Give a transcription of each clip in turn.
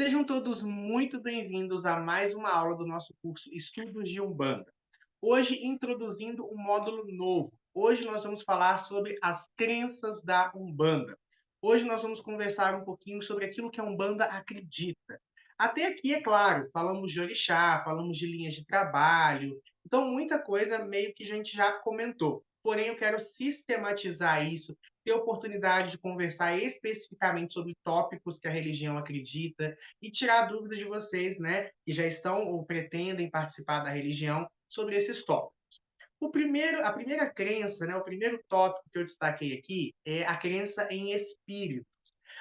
Sejam todos muito bem-vindos a mais uma aula do nosso curso Estudos de Umbanda. Hoje, introduzindo um módulo novo. Hoje nós vamos falar sobre as crenças da Umbanda. Hoje nós vamos conversar um pouquinho sobre aquilo que a Umbanda acredita. Até aqui, é claro, falamos de orixá, falamos de linhas de trabalho, então muita coisa meio que a gente já comentou. Porém, eu quero sistematizar isso, ter oportunidade de conversar especificamente sobre tópicos que a religião acredita, e tirar dúvidas de vocês, né, que já estão ou pretendem participar da religião, sobre esses tópicos. A primeira crença, né, o primeiro tópico que eu destaquei aqui é a crença em espírito.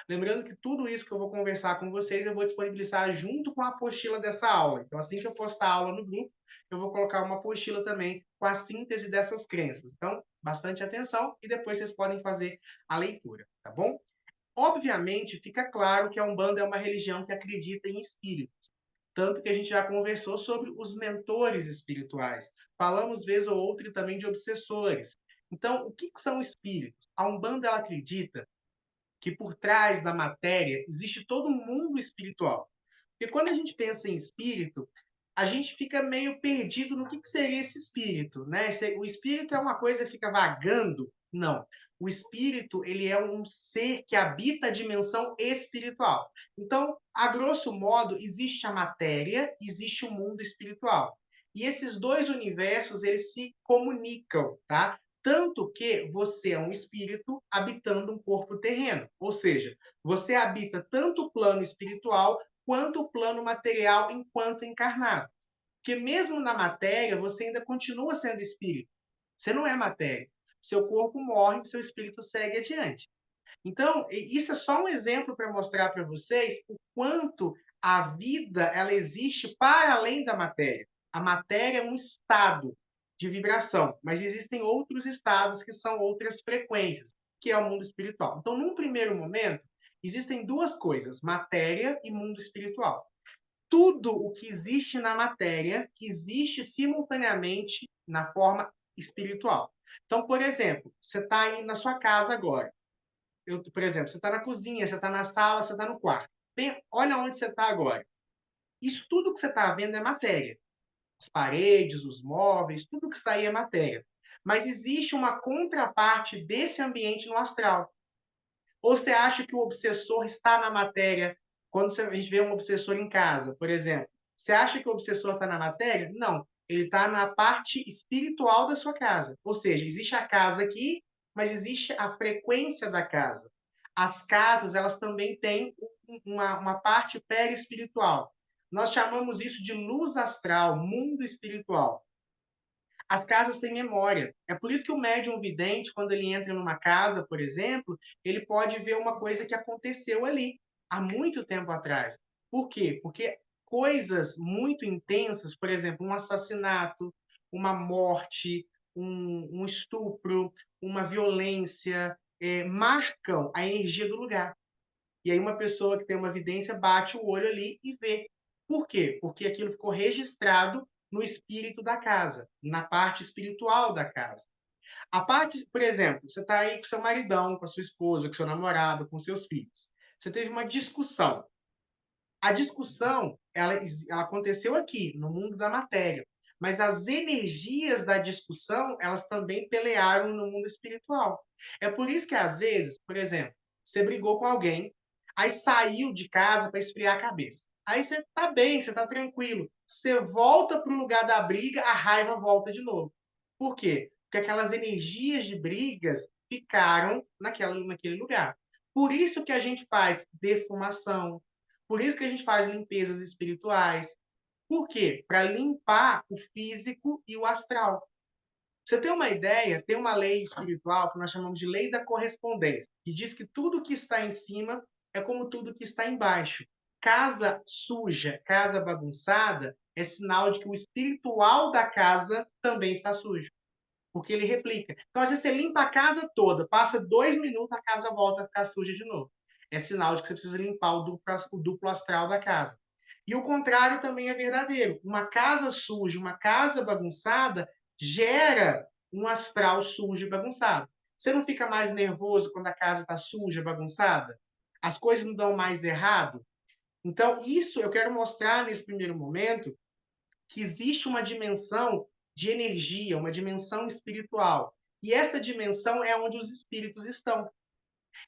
Lembrando que tudo isso que eu vou conversar com vocês, eu vou disponibilizar junto com a apostila dessa aula. Então, assim que eu postar a aula no grupo, eu vou colocar uma apostila também com a síntese dessas crenças. Então, bastante atenção e depois vocês podem fazer a leitura, tá bom? Obviamente, fica claro que a Umbanda é uma religião que acredita em espíritos. Tanto que a gente já conversou sobre os mentores espirituais. Falamos, vez ou outra, também de obsessores. Então, o que são espíritos? A Umbanda ela acredita que por trás da matéria existe todo um mundo espiritual. Porque quando a gente pensa em espírito, a gente fica meio perdido no que seria esse espírito, né? O espírito é uma coisa que fica vagando? Não. O espírito, ele é um ser que habita a dimensão espiritual. Então, a grosso modo, existe a matéria, existe o mundo espiritual. E esses dois universos, eles se comunicam, tá? Tanto que você é um espírito habitando um corpo terreno. Ou seja, você habita tanto o plano espiritual quanto o plano material enquanto encarnado. Porque mesmo na matéria, você ainda continua sendo espírito. Você não é matéria. Seu corpo morre, seu espírito segue adiante. Então, isso é só um exemplo para mostrar para vocês o quanto a vida ela existe para além da matéria. A matéria é um estado de vibração, mas existem outros estados que são outras frequências, que é o mundo espiritual. Então, num primeiro momento, existem duas coisas: matéria e mundo espiritual. Tudo o que existe na matéria existe simultaneamente na forma espiritual. Então, por exemplo, você está aí na sua casa agora. Por exemplo, você está na cozinha, você está na sala, você está no quarto. Olha onde você está agora. Isso tudo que você está vendo é matéria. As paredes, os móveis, tudo que está aí é matéria. Mas existe uma contraparte desse ambiente no astral. Ou você acha que o obsessor está na matéria? Quando a gente vê um obsessor em casa, por exemplo, você acha que o obsessor está na matéria? Não. Ele está na parte espiritual da sua casa. Ou seja, existe a casa aqui, mas existe a frequência da casa. As casas, elas também têm uma parte perispiritual. Nós chamamos isso de luz astral, mundo espiritual. As casas têm memória. É por isso que o médium vidente, quando ele entra numa casa, por exemplo, ele pode ver uma coisa que aconteceu ali há muito tempo atrás. Por quê? Porque coisas muito intensas, por exemplo, um assassinato, uma morte, um estupro, uma violência, marcam a energia do lugar. E aí uma pessoa que tem uma vidência bate o olho ali e vê. Por quê? Porque aquilo ficou registrado no espírito da casa, na parte espiritual da casa. A parte, por exemplo, você está aí com seu maridão, com a sua esposa, com seu namorado, com seus filhos. Você teve uma discussão. A discussão, ela aconteceu aqui, no mundo da matéria. Mas as energias da discussão, elas também pelearam no mundo espiritual. É por isso que, às vezes, por exemplo, você brigou com alguém, aí saiu de casa para esfriar a cabeça. Aí você está bem, você está tranquilo. Você volta para o lugar da briga, a raiva volta de novo. Por quê? Porque aquelas energias de brigas ficaram naquele lugar. Por isso que a gente faz defumação, por isso que a gente faz limpezas espirituais. Por quê? Para limpar o físico e o astral. Pra você ter uma ideia, tem uma lei espiritual que nós chamamos de lei da correspondência, que diz que tudo que está em cima é como tudo que está embaixo. Casa suja, casa bagunçada, é sinal de que o espiritual da casa também está sujo, porque ele replica. Então, às vezes, você limpa a casa toda, passa 2 minutos, a casa volta a ficar suja de novo. É sinal de que você precisa limpar o duplo astral da casa. E o contrário também é verdadeiro. Uma casa suja, uma casa bagunçada, gera um astral sujo e bagunçado. Você não fica mais nervoso quando a casa está suja, bagunçada? As coisas não dão mais errado? Então, isso eu quero mostrar nesse primeiro momento, que existe uma dimensão de energia, uma dimensão espiritual. E essa dimensão é onde os espíritos estão.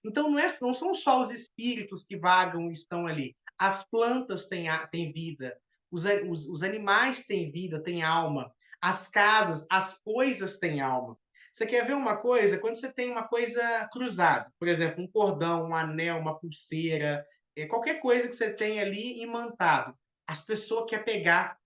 Então, não são só os espíritos que vagam e estão ali. As plantas têm vida, os animais têm vida, têm alma. As casas, as coisas têm alma. Você quer ver uma coisa? Quando você tem uma coisa cruzada, por exemplo, um cordão, um anel, uma pulseira, qualquer coisa que você tem ali imantado, as pessoas querem pegar,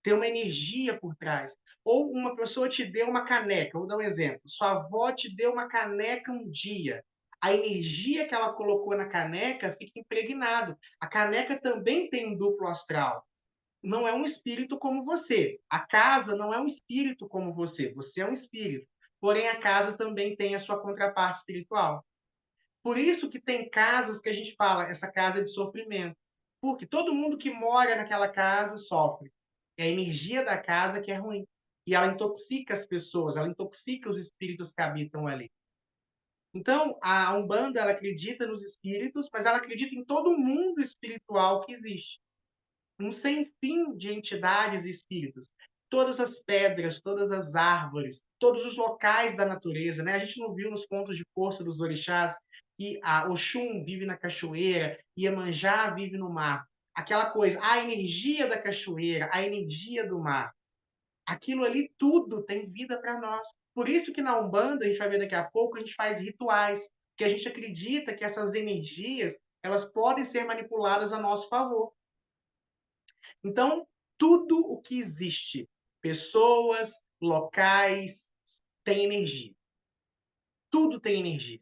tem uma energia por trás. Ou uma pessoa te deu uma caneca, vou dar um exemplo. Sua avó te deu uma caneca um dia. A energia que ela colocou na caneca fica impregnado. A caneca também tem um duplo astral. Não é um espírito como você. A casa não é um espírito como você. Você é um espírito. Porém, a casa também tem a sua contraparte espiritual. Por isso que tem casas que a gente fala, essa casa é de sofrimento. Porque todo mundo que mora naquela casa sofre. É a energia da casa que é ruim. E ela intoxica as pessoas, ela intoxica os espíritos que habitam ali. Então, a Umbanda, ela acredita nos espíritos, mas ela acredita em todo o mundo espiritual que existe, um sem fim de entidades e espíritos. Todas as pedras, todas as árvores, todos os locais da natureza, né? A gente não viu nos pontos de força dos orixás que a Oxum vive na cachoeira, Iemanjá vive no mar. Aquela coisa, a energia da cachoeira, a energia do mar. Aquilo ali tudo tem vida para nós. Por isso que na Umbanda, a gente vai ver daqui a pouco, a gente faz rituais, que a gente acredita que essas energias, elas podem ser manipuladas a nosso favor. Então, tudo o que existe, pessoas, locais, tem energia. Tudo tem energia.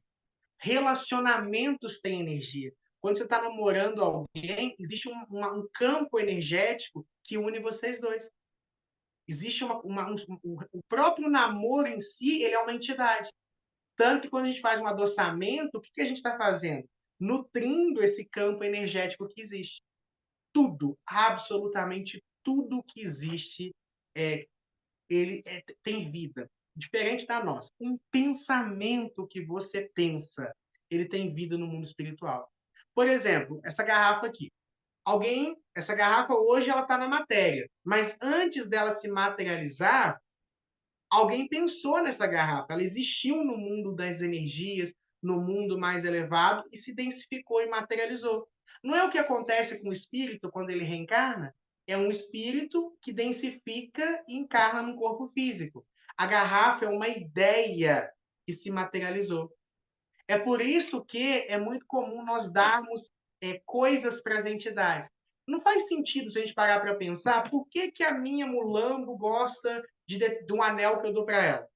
Relacionamentos têm energia. Quando você está namorando alguém, existe um campo energético que une vocês dois. Existe o próprio namoro em si, ele é uma entidade. Tanto que quando a gente faz um adoçamento, o que a gente está fazendo? Nutrindo esse campo energético que existe. Tudo, absolutamente tudo que existe, é, tem vida, diferente da nossa. Um pensamento que você pensa, ele tem vida no mundo espiritual. Por exemplo, essa garrafa aqui. Essa garrafa hoje ela está na matéria, mas antes dela se materializar, alguém pensou nessa garrafa. Ela existiu no mundo das energias, no mundo mais elevado e se densificou e materializou. Não é o que acontece com o espírito quando ele reencarna? É um espírito que densifica e encarna no corpo físico. A garrafa é uma ideia que se materializou. É por isso que é muito comum nós darmos coisas para as entidades. Não faz sentido se a gente parar para pensar por que a minha mulambo gosta de um anel que eu dou para ela.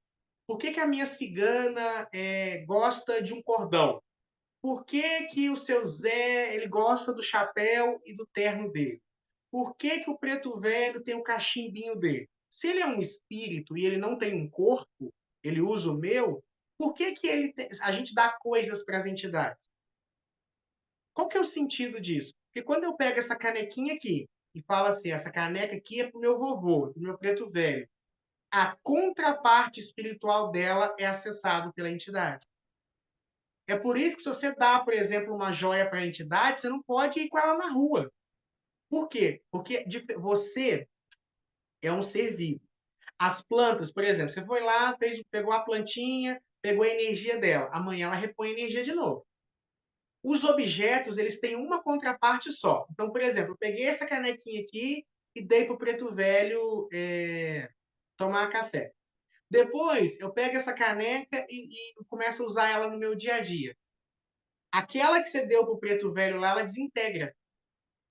Por que a minha cigana gosta de um cordão? Por que o seu Zé ele gosta do chapéu e do terno dele? Por que o preto velho tem o cachimbinho dele? Se ele é um espírito e ele não tem um corpo, ele usa o meu, por que a gente dá coisas para as entidades? Qual que é o sentido disso? Porque quando eu pego essa canequinha aqui e falo assim, essa caneca aqui é para o meu vovô, para o meu preto velho, a contraparte espiritual dela é acessado pela entidade. É por isso que se você dá, por exemplo, uma joia para a entidade, você não pode ir com ela na rua. Por quê? Porque você é um ser vivo. As plantas, por exemplo, você foi lá, pegou a plantinha, pegou a energia dela. Amanhã ela repõe a energia de novo. Os objetos, eles têm uma contraparte só. Então, por exemplo, eu peguei essa canequinha aqui e dei para o preto velho tomar café. Depois, eu pego essa caneca e começo a usar ela no meu dia a dia. Aquela que você deu para o preto velho lá, ela desintegra.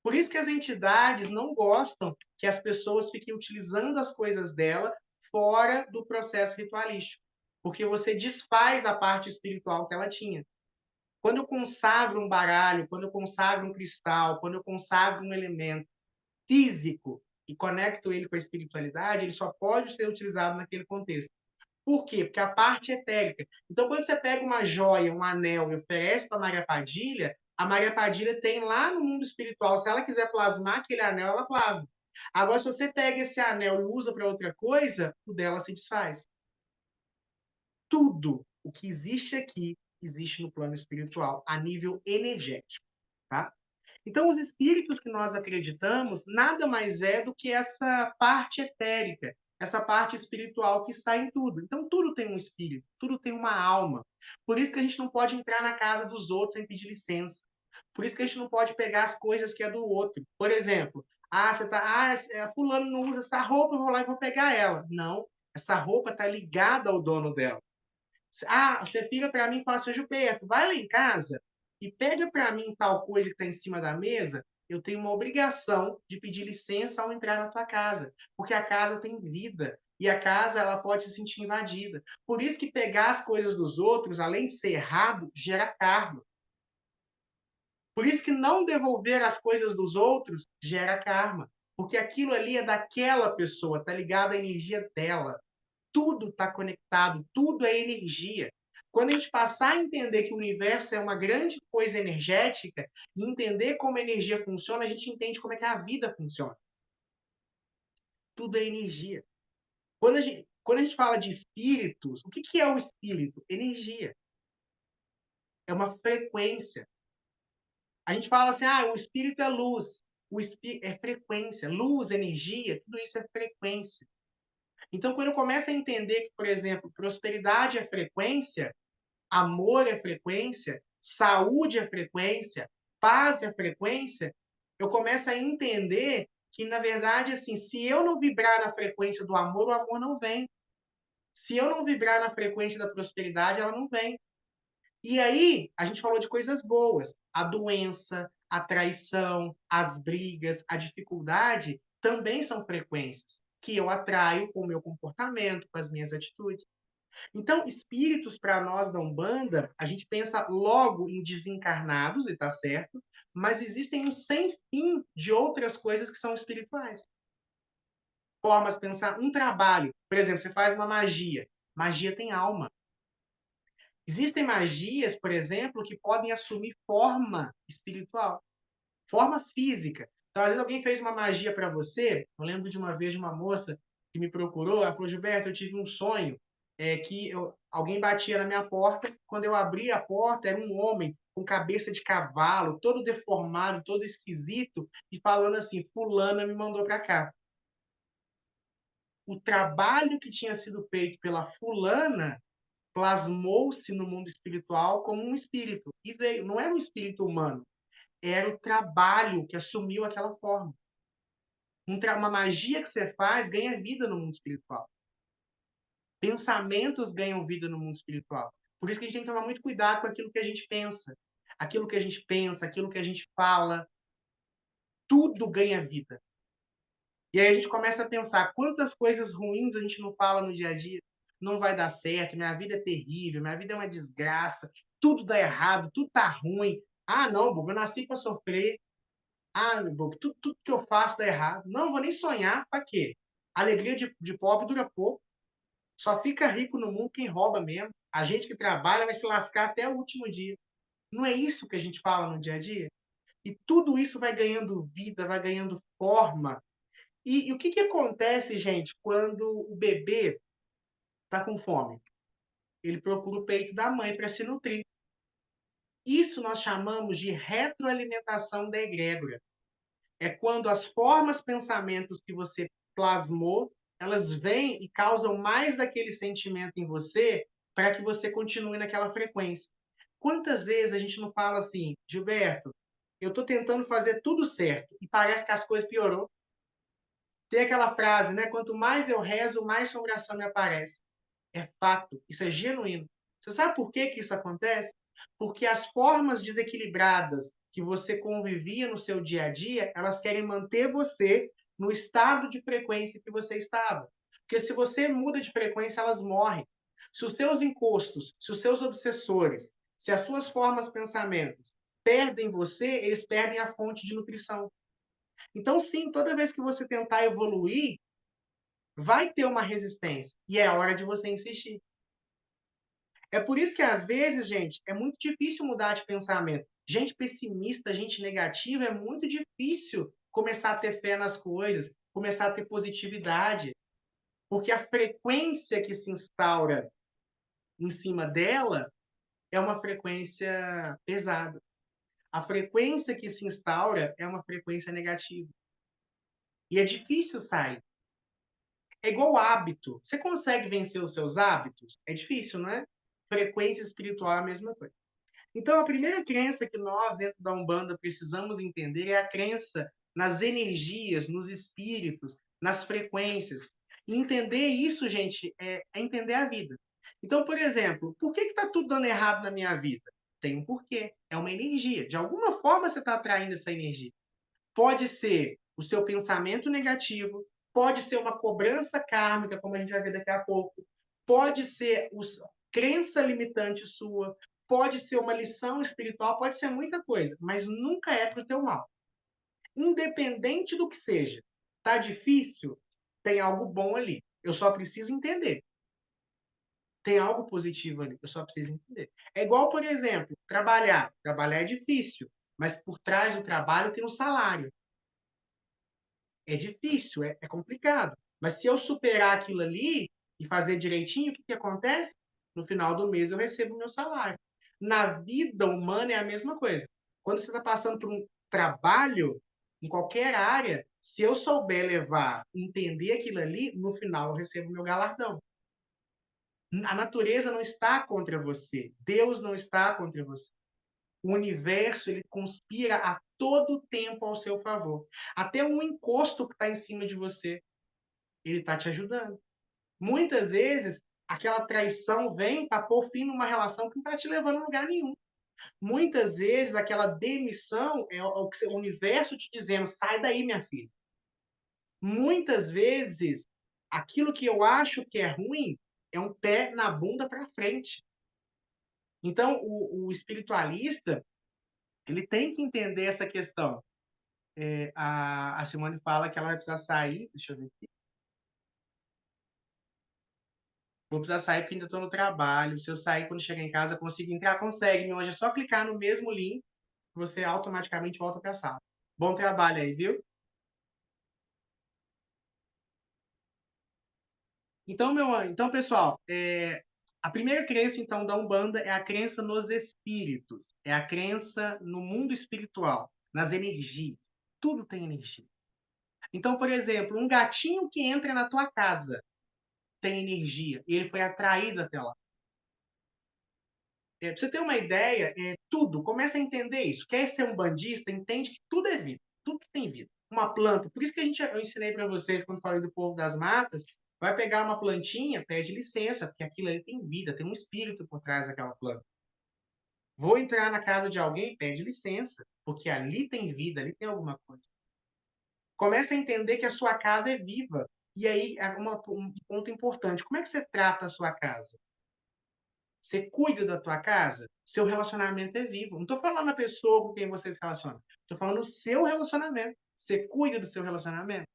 Por isso que as entidades não gostam que as pessoas fiquem utilizando as coisas dela fora do processo ritualístico, porque você desfaz a parte espiritual que ela tinha. Quando eu consagro um baralho, quando eu consagro um cristal, quando eu consagro um elemento físico e conecto ele com a espiritualidade, ele só pode ser utilizado naquele contexto. Por quê? Porque a parte etérica. Então, quando você pega uma joia, um anel e oferece para a Maria Padilha tem lá no mundo espiritual, se ela quiser plasmar aquele anel, ela plasma. Agora, se você pega esse anel e usa para outra coisa, o dela se desfaz. Tudo o que existe aqui existe no plano espiritual, a nível energético. Tá? Então, os espíritos que nós acreditamos nada mais é do que essa parte etérica, essa parte espiritual que está em tudo. Então, tudo tem um espírito, tudo tem uma alma. Por isso que a gente não pode entrar na casa dos outros sem pedir licença. Por isso que a gente não pode pegar as coisas que é do outro. Por exemplo, fulano não usa essa roupa, eu vou lá e vou pegar ela. Não, essa roupa está ligada ao dono dela. Você fica para mim e fala assim, Gilberto, vai lá em casa e pega para mim tal coisa que está em cima da mesa. Eu tenho uma obrigação de pedir licença ao entrar na tua casa, porque a casa tem vida e a casa ela pode se sentir invadida. Por isso que pegar as coisas dos outros, além de ser errado, gera karma. Por isso que não devolver as coisas dos outros gera karma, porque aquilo ali é daquela pessoa, está ligado à energia dela. Tudo está conectado, tudo é energia. Quando a gente passar a entender que o universo é uma grande coisa energética e entender como a energia funciona, a gente entende como é que a vida funciona. Tudo é energia. Quando a gente fala de espíritos, o que é o espírito? Energia. É uma frequência. A gente fala assim, o espírito é luz. O espírito é frequência. Luz, energia, tudo isso é frequência. Então, quando eu começo a entender que, por exemplo, prosperidade é frequência, amor é frequência, saúde é frequência, paz é frequência, eu começo a entender que, na verdade, assim, se eu não vibrar na frequência do amor, o amor não vem. Se eu não vibrar na frequência da prosperidade, ela não vem. E aí, a gente falou de coisas boas. A doença, a traição, as brigas, a dificuldade também são frequências que eu atraio com o meu comportamento, com as minhas atitudes. Então, espíritos para nós da Umbanda, a gente pensa logo em desencarnados, e está certo, mas existem um sem fim de outras coisas que são espirituais. Formas de pensar, um trabalho, por exemplo, você faz uma magia. Magia tem alma. Existem magias, por exemplo, que podem assumir forma espiritual, forma física. Então, às vezes alguém fez uma magia para você. Eu lembro de uma vez de uma moça que me procurou, ela falou, Gilberto, eu tive um sonho alguém batia na minha porta, quando eu abri a porta, era um homem com cabeça de cavalo, todo deformado, todo esquisito, e falando assim, fulana me mandou para cá. O trabalho que tinha sido feito pela fulana plasmou-se no mundo espiritual como um espírito. E veio, não era um espírito humano, era o trabalho que assumiu aquela forma. Uma magia que você faz ganha vida no mundo espiritual. Pensamentos ganham vida no mundo espiritual. Por isso que a gente tem que tomar muito cuidado com aquilo que a gente pensa. Aquilo que a gente pensa, aquilo que a gente fala, tudo ganha vida. E aí a gente começa a pensar quantas coisas ruins a gente não fala no dia a dia. Não vai dar certo, minha vida é terrível, minha vida é uma desgraça, tudo dá errado, tudo tá ruim. Não, Bobo, eu nasci para sofrer. Bobo, tudo que eu faço dá errado. Não vou nem sonhar, para quê? A alegria de pobre dura pouco. Só fica rico no mundo quem rouba mesmo. A gente que trabalha vai se lascar até o último dia. Não é isso que a gente fala no dia a dia? E tudo isso vai ganhando vida, vai ganhando forma. E o que acontece, gente, quando o bebê está com fome? Ele procura o peito da mãe para se nutrir. Isso nós chamamos de retroalimentação da egrégora. É quando as formas, pensamentos que você plasmou, elas vêm e causam mais daquele sentimento em você para que você continue naquela frequência. Quantas vezes a gente não fala assim, Gilberto, eu estou tentando fazer tudo certo e parece que as coisas piorou. Tem aquela frase, né? Quanto mais eu rezo, mais assombração me aparece. É fato, isso é genuíno. Você sabe por que isso acontece? Porque as formas desequilibradas que você convivia no seu dia a dia, elas querem manter você no estado de frequência que você estava. Porque se você muda de frequência, elas morrem. Se os seus encostos, se os seus obsessores, se as suas formas pensamentos perdem você, eles perdem a fonte de nutrição. Então, sim, toda vez que você tentar evoluir, vai ter uma resistência. E é hora de você insistir. É por isso que, às vezes, gente, é muito difícil mudar de pensamento. Gente pessimista, gente negativa, é muito difícil começar a ter fé nas coisas, começar a ter positividade, porque a frequência que se instaura em cima dela é uma frequência pesada. A frequência que se instaura é uma frequência negativa. E é difícil sair. É igual hábito. Você consegue vencer os seus hábitos? É difícil, não é? Frequência espiritual é a mesma coisa. Então, a primeira crença que nós, dentro da Umbanda, precisamos entender é a crença nas energias, nos espíritos, nas frequências. E entender isso, gente, é entender a vida. Então, por exemplo, por que está tudo dando errado na minha vida? Tem um porquê. É uma energia. De alguma forma você está atraindo essa energia. Pode ser o seu pensamento negativo, pode ser uma cobrança kármica, como a gente vai ver daqui a pouco, pode ser crença limitante sua, pode ser uma lição espiritual, pode ser muita coisa, mas nunca é para o teu mal. Independente do que seja. Tá difícil? Tem algo bom ali. Eu só preciso entender. Tem algo positivo ali. Eu só preciso entender. É igual, por exemplo, trabalhar. Trabalhar é difícil, mas por trás do trabalho tem um salário. É difícil, é complicado. Mas se eu superar aquilo ali e fazer direitinho, o que acontece? No final do mês eu recebo o meu salário. Na vida humana é a mesma coisa. Quando você está passando por um trabalho, em qualquer área, se eu souber levar, entender aquilo ali, no final eu recebo o meu galardão. A natureza não está contra você. Deus não está contra você. O universo ele conspira a todo tempo ao seu favor. Até um encosto que está em cima de você, ele está te ajudando. Muitas vezes, aquela traição vem para pôr fim numa relação que não está te levando a lugar nenhum. Muitas vezes, aquela demissão é o universo te dizendo: sai daí, minha filha. Muitas vezes, aquilo que eu acho que é ruim é um pé na bunda para frente. Então, o espiritualista ele tem que entender essa questão. A Simone fala que ela vai precisar sair. Deixa eu ver aqui. Vou precisar sair porque ainda estou no trabalho. Se eu sair quando chegar em casa, eu consigo entrar? Consegue, meu anjo. É só clicar no mesmo link, você automaticamente volta para a sala. Bom trabalho aí, viu? Então, então pessoal, a primeira crença então da Umbanda é a crença nos espíritos, é a crença no mundo espiritual, nas energias. Tudo tem energia. Então, por exemplo, um gatinho que entra na tua casa tem energia e ele foi atraído até lá. Para você ter uma ideia, tudo, começa a entender isso. Quer ser um bandista, entende que tudo é vida, tudo que tem vida. Uma planta, por isso que eu ensinei para vocês, quando falei do povo das matas, vai pegar uma plantinha, pede licença, porque aquilo ali tem vida, tem um espírito por trás daquela planta. Vou entrar na casa de alguém, pede licença, porque ali tem vida, ali tem alguma coisa. Começa a entender que a sua casa é viva. E aí, um ponto importante, como é que você trata a sua casa? Você cuida da tua casa, seu relacionamento é vivo. Não estou falando a pessoa com quem você se relaciona. Estou falando o seu relacionamento. Você cuida do seu relacionamento.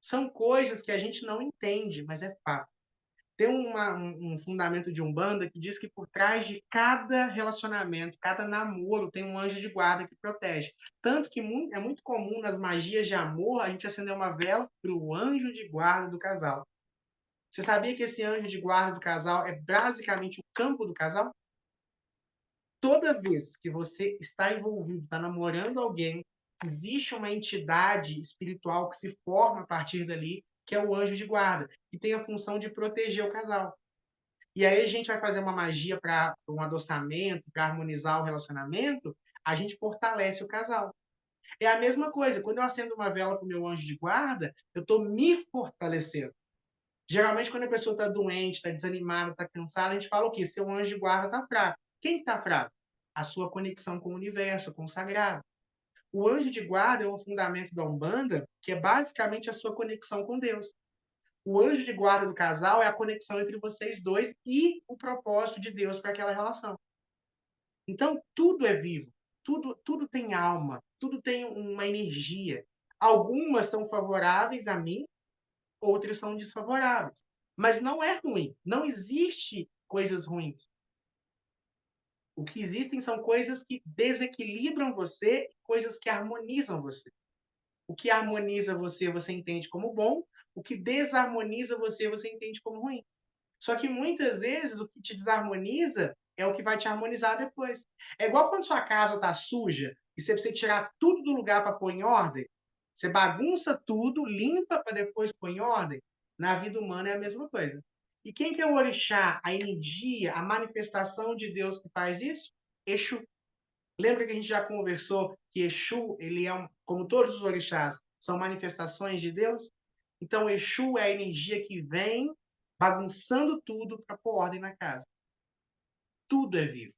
São coisas que a gente não entende, mas é fato. Tem um fundamento de Umbanda que diz que por trás de cada relacionamento, cada namoro, tem um anjo de guarda que protege. Tanto que é muito comum nas magias de amor a gente acender uma vela para o anjo de guarda do casal. Você sabia que esse anjo de guarda do casal é basicamente o campo do casal? Toda vez que você está envolvido, está namorando alguém, existe uma entidade espiritual que se forma a partir dali, que é o anjo de guarda, que tem a função de proteger o casal. E aí a gente vai fazer uma magia para um adoçamento, para harmonizar o relacionamento, a gente fortalece o casal. É a mesma coisa, quando eu acendo uma vela para o meu anjo de guarda, eu estou me fortalecendo. Geralmente, quando a pessoa está doente, está desanimada, está cansada, a gente fala o quê? Seu anjo de guarda está fraco. Quem está fraco? A sua conexão com o universo, com o sagrado. O anjo de guarda é um fundamento da Umbanda, que é basicamente a sua conexão com Deus. O anjo de guarda do casal é a conexão entre vocês dois e o propósito de Deus para aquela relação. Então, tudo é vivo, tudo tem alma, tudo tem uma energia. Algumas são favoráveis a mim, outras são desfavoráveis. Mas não é ruim. Não existe coisas ruins. O que existem são coisas que desequilibram você, coisas que harmonizam você. O que harmoniza você, você entende como bom. O que desarmoniza você, você entende como ruim. Só que muitas vezes o que te desarmoniza é o que vai te harmonizar depois. É igual quando sua casa está suja e você precisa tirar tudo do lugar para pôr em ordem. Você bagunça tudo, limpa para depois pôr em ordem. Na vida humana é a mesma coisa. E quem que é o orixá, a energia, a manifestação de Deus que faz isso? Exu. Lembra que a gente já conversou que Exu, ele é como todos os orixás, são manifestações de Deus? Então, Exu é a energia que vem bagunçando tudo para pôr ordem na casa. Tudo é vivo.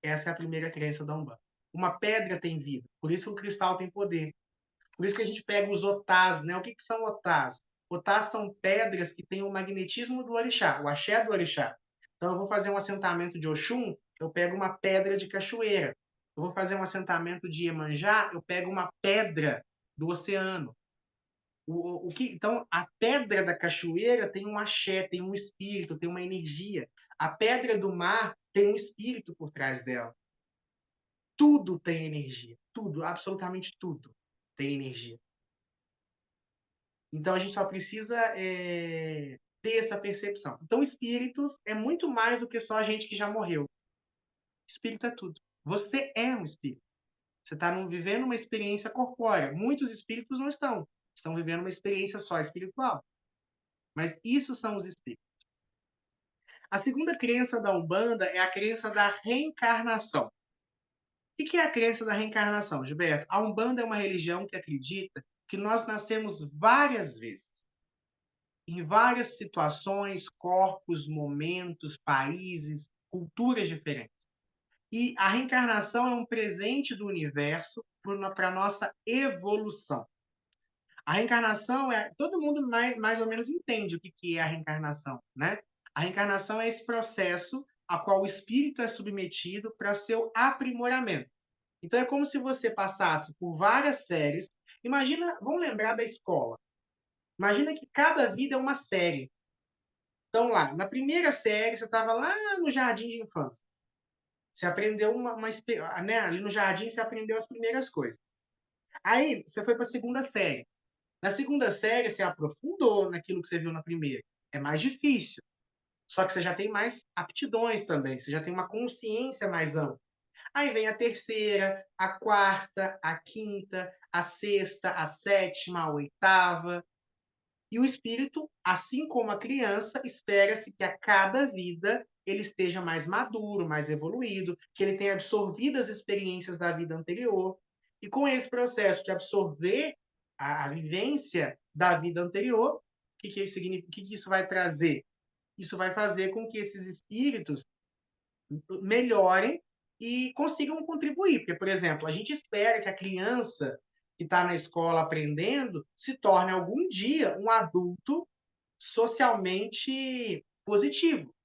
Essa é a primeira crença da Umbanda. Uma pedra tem vida, por isso que o cristal tem poder. Por isso que a gente pega os otás, né? O que são otás? Otás são pedras que têm o magnetismo do orixá, o axé do orixá. Então, eu vou fazer um assentamento de Oxum, eu pego uma pedra de cachoeira. Eu vou fazer um assentamento de Iemanjá, eu pego uma pedra do oceano. Então, a pedra da cachoeira tem um axé, tem um espírito, tem uma energia. A pedra do mar tem um espírito por trás dela. Tudo tem energia. Tudo, absolutamente tudo tem energia. Então, a gente só precisa ter essa percepção. Então, espíritos é muito mais do que só a gente que já morreu. Espírito é tudo. Você é um espírito. Você está vivendo uma experiência corpórea. Muitos espíritos não estão. Estão vivendo uma experiência só espiritual. Mas isso são os espíritos. A segunda crença da Umbanda é a crença da reencarnação. O que é a crença da reencarnação, Gilberto? A Umbanda é uma religião que acredita que nós nascemos várias vezes, em várias situações, corpos, momentos, países, culturas diferentes. E a reencarnação é um presente do universo para a nossa evolução. A reencarnação é. Todo mundo mais ou menos entende o que é a reencarnação, né? A reencarnação é esse processo a qual o espírito é submetido para seu aprimoramento. Então é como se você passasse por várias séries. Imagina, vamos lembrar da escola. Imagina que cada vida é uma série. Então lá, na primeira série você estava lá no jardim de infância. Você aprendeu né? Ali no jardim você aprendeu as primeiras coisas. Aí você foi para a segunda série. Na segunda série, você aprofundou naquilo que você viu na primeira. É mais difícil. Só que você já tem mais aptidões também. Você já tem uma consciência mais ampla. Aí vem a terceira, a quarta, a quinta, a sexta, a sétima, a oitava. E o espírito, assim como a criança, espera-se que a cada vida ele esteja mais maduro, mais evoluído, que ele tenha absorvido as experiências da vida anterior. E com esse processo de absorver a vivência da vida anterior, que isso vai trazer? Isso vai fazer com que esses espíritos melhorem e consigam contribuir. Porque, por exemplo, a gente espera que a criança que está na escola aprendendo se torne algum dia um adulto socialmente positivo,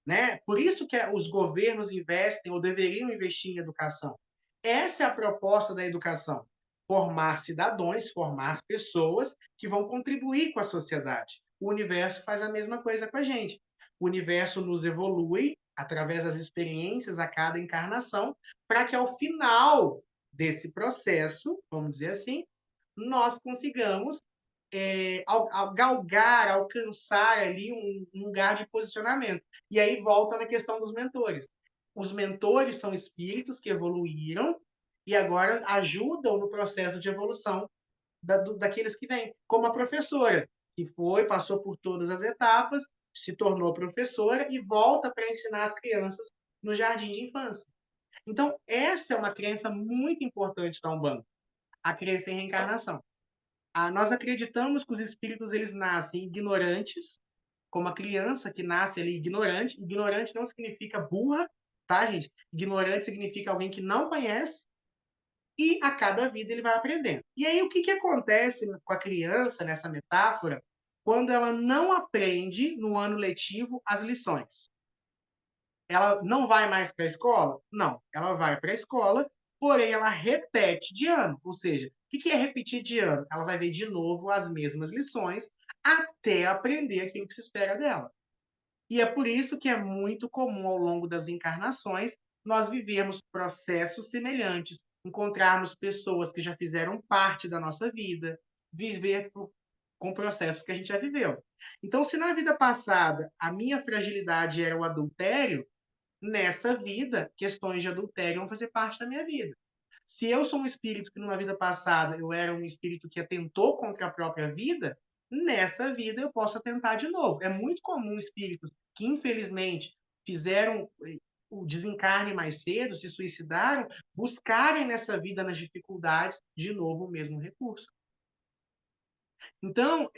né? Por isso que os governos investem ou deveriam investir em educação. Essa é a proposta da educação: formar cidadãos, formar pessoas que vão contribuir com a sociedade. O universo faz a mesma coisa com a gente. O universo nos evolui através das experiências a cada encarnação, para que ao final desse processo, vamos dizer assim, nós consigamos galgar, alcançar ali um lugar de posicionamento. E aí volta na questão dos mentores. Os mentores são espíritos que evoluíram e agora ajudam no processo de evolução daqueles que vêm. Como a professora, que passou por todas as etapas, se tornou professora e volta para ensinar as crianças no jardim de infância. Então, essa é uma crença muito importante da Umbanda, a crença em reencarnação. Nós acreditamos que os espíritos eles nascem ignorantes, como a criança que nasce ali ignorante. Ignorante não significa burra, tá, gente? Ignorante significa alguém que não conhece e a cada vida ele vai aprendendo. E aí o que acontece com a criança nessa metáfora quando ela não aprende no ano letivo as lições? Ela não vai mais para a escola? Não, ela vai para a escola, porém ela repete de ano. Ou seja, o que é repetir de ano? Ela vai ver de novo as mesmas lições até aprender aquilo que se espera dela. E é por isso que é muito comum ao longo das encarnações nós vivermos processos semelhantes, encontrarmos pessoas que já fizeram parte da nossa vida, viver com processos que a gente já viveu. Então, se na vida passada a minha fragilidade era o adultério, nessa vida, questões de adultério vão fazer parte da minha vida. Se eu sou um espírito que numa vida passada eu era um espírito que atentou contra a própria vida, nessa vida eu posso atentar de novo. É muito comum espíritos que, infelizmente, fizeram o desencarne mais cedo, se suicidaram, buscarem nessa vida, nas dificuldades, de novo o mesmo recurso. Então,